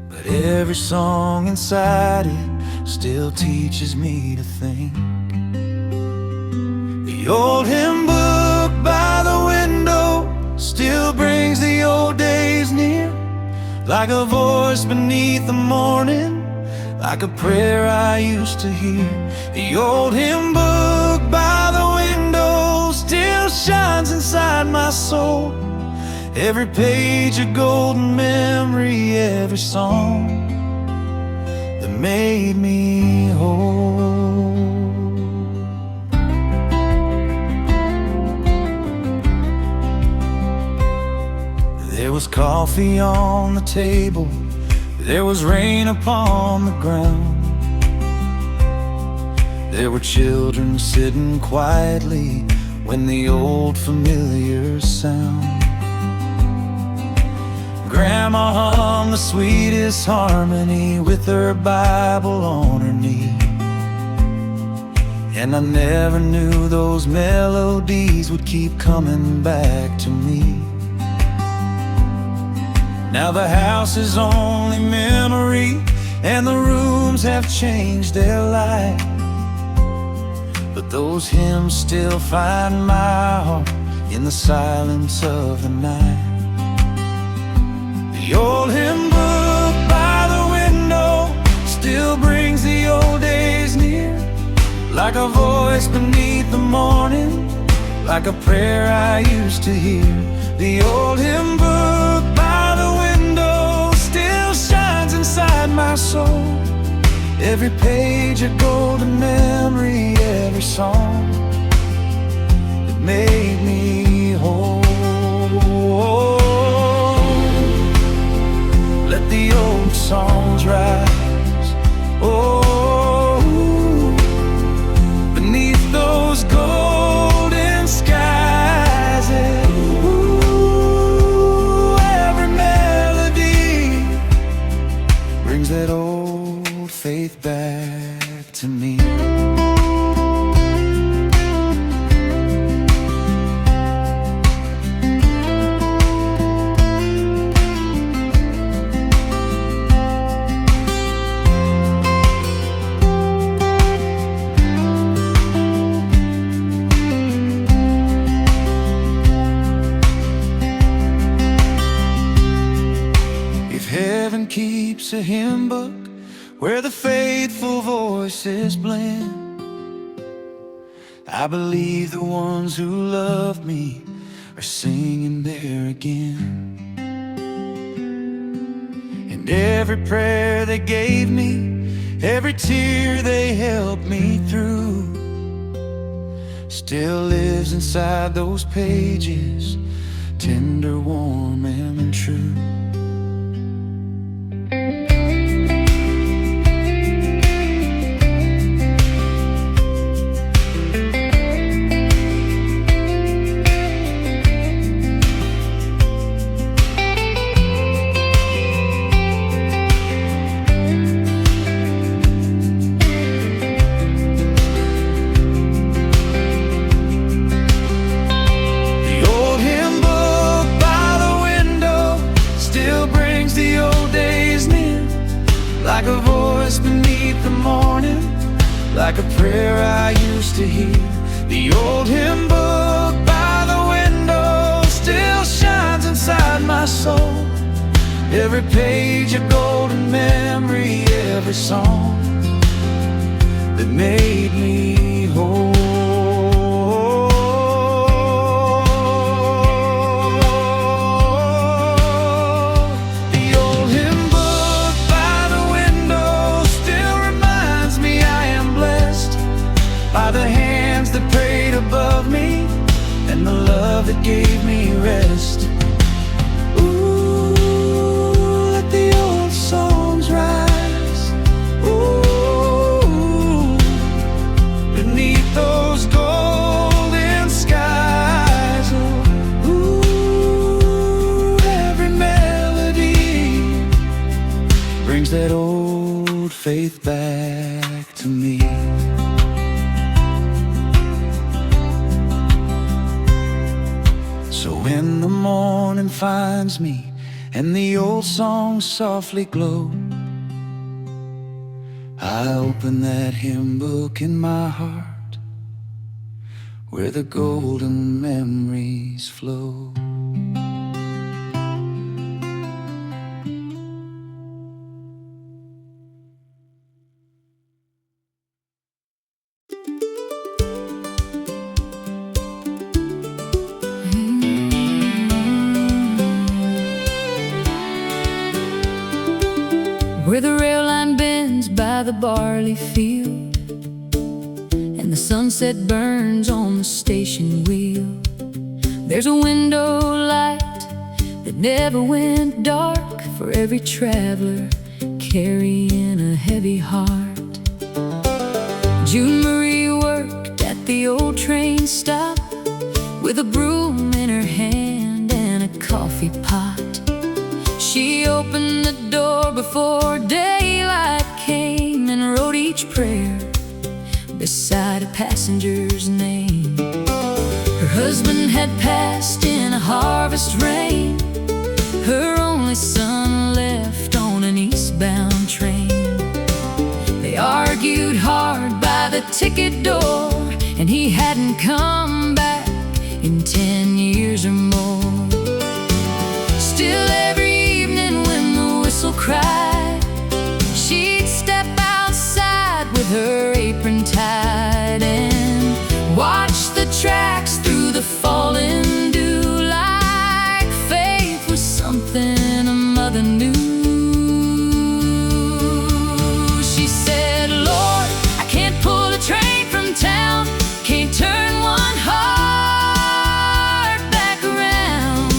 but every song inside it still teaches me to think. The old hymn book by the window still brings the old days near, like a voice beneath the morning, like a prayer I used to hear. The old hymn book by the window still shines inside my soul, every page a golden memory, every song that made me whole. There was coffee on the table, there was rain upon the ground, there were children sitting quietly when the old familiar sound. Grandma hummed the sweetest harmony with her Bible on her knee, and I never knew those melodies would keep coming back to me. Now the house is only memory, and the rooms have changed their light, but those hymns still find my heart in the silence of the night. The old hymn book by the window still brings the old days near, like a voice beneath the morning, like a prayer I used to hear. The old hymn book by the window still shines inside my soul, every page a golden memory, every song that made me whole. Let the old songs rise, oh, faith back to me. Heaven keeps a hymn book where the faithful voices blend. I believe the ones who love me are singing there again. And every prayer they gave me, every tear they helped me through, still lives inside those pages, tender, warm, and true. Like a voice beneath the morning, like a prayer I used to hear. The old hymn book by the window still shines inside my soul. Every page a golden memory, every song that made me whole. Above me, and the love that gave me rest. Ooh, let the old songs rise. Ooh, beneath those golden skies. Ooh, every melody brings that old faith back to me. So when the morning finds me and the old songs softly glow, I open that hymn book in my heart where the golden memories flow. Where the rail line bends by the barley field, and the sunset burns on the station wheel, there's a window light that never went dark for every traveler carrying a heavy heart. June Marie worked at the old train stop with a broom in her hand and a coffee pot. She opened the door before daylight came and wrote each prayer beside a passenger's name. Her husband had passed in a harvest rain, her only son left on an eastbound train. They argued hard by the ticket door, and he hadn't come back in 10 years or more. Still every evening when the whistle cried, she'd step outside with her apron tied and watch the tracks through the falling dew, like faith was something a mother knew. She said, Lord, I can't pull a train from town, can't turn one heart back around,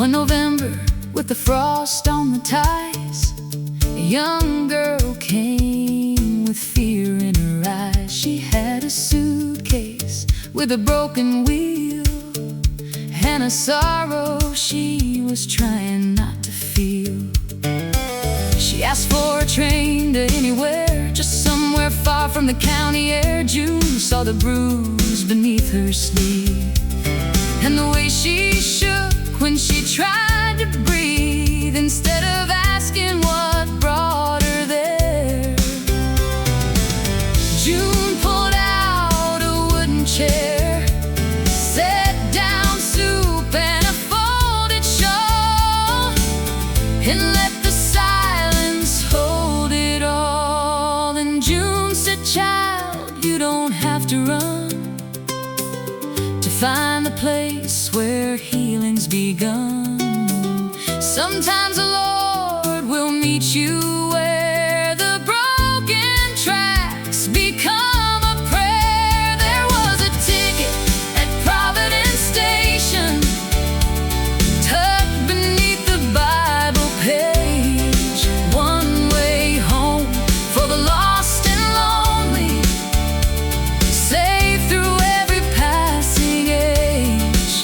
One November, with the frost on the ties, a young girl came with fear in her eyes. She had a suitcase with a broken wheel and a sorrow she was trying not to feel. She asked for a train to anywhere, just somewhere far from the county air. June saw the bruise beneath her sleeve and the way she shook when she tried to breathe, instead of asking what brought her there. June pulled out a wooden chair, set down soup and a folded shawl, and let the silence hold it all. And June said, "Child, you don't have to run to find the place where healing's begun. Sometimes the Lord will meet you where the broken tracks become a prayer." There was a ticket at Providence Station, tucked beneath the Bible page. One way home for the lost and lonely, safe through every passing age.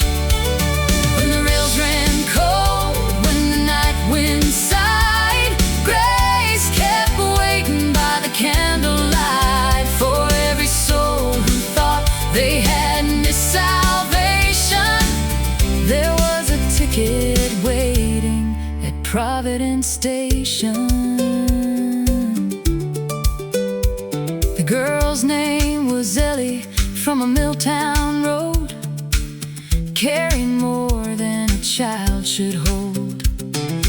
When the rails ran cold, when the night wind sighed, grace kept waiting by the candlelight for every soul who thought they had missed salvation. There was a ticket waiting at Providence Station. The girl's name was Ellie, from a Milltown road, carrying more than a child should hold.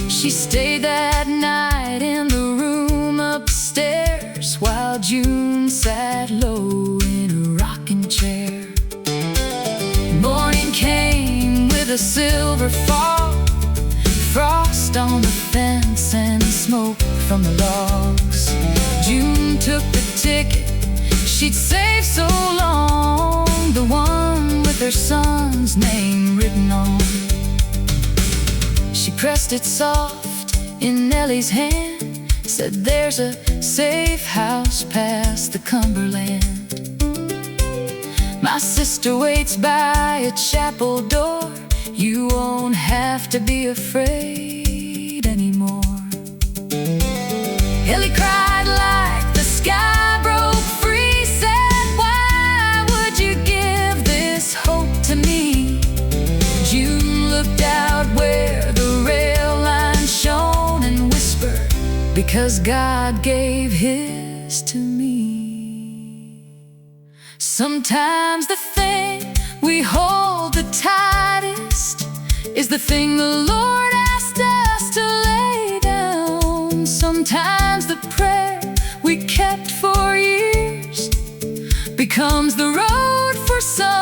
She stayed that night in the room upstairs, while June sat low in a rocking chair. Morning came with a silver fall, frost on the fence and smoke from the logs. June took the ticket she'd saved so long, the one with her son's name written on. She pressed it soft in Nellie's hand, said, "There's a safe house past the Cumberland. My sister waits by a chapel door. You won't have to be afraid anymore." Ellie cried like the sky broke free, said, "Why would you give this hope to me?" June looked out where the rail line shone and whispered, "Because God gave His to me." Sometimes the thing we hold the tightest is the thing the Lord asked us to lay down. Sometimes the prayer we kept for years becomes the road for some.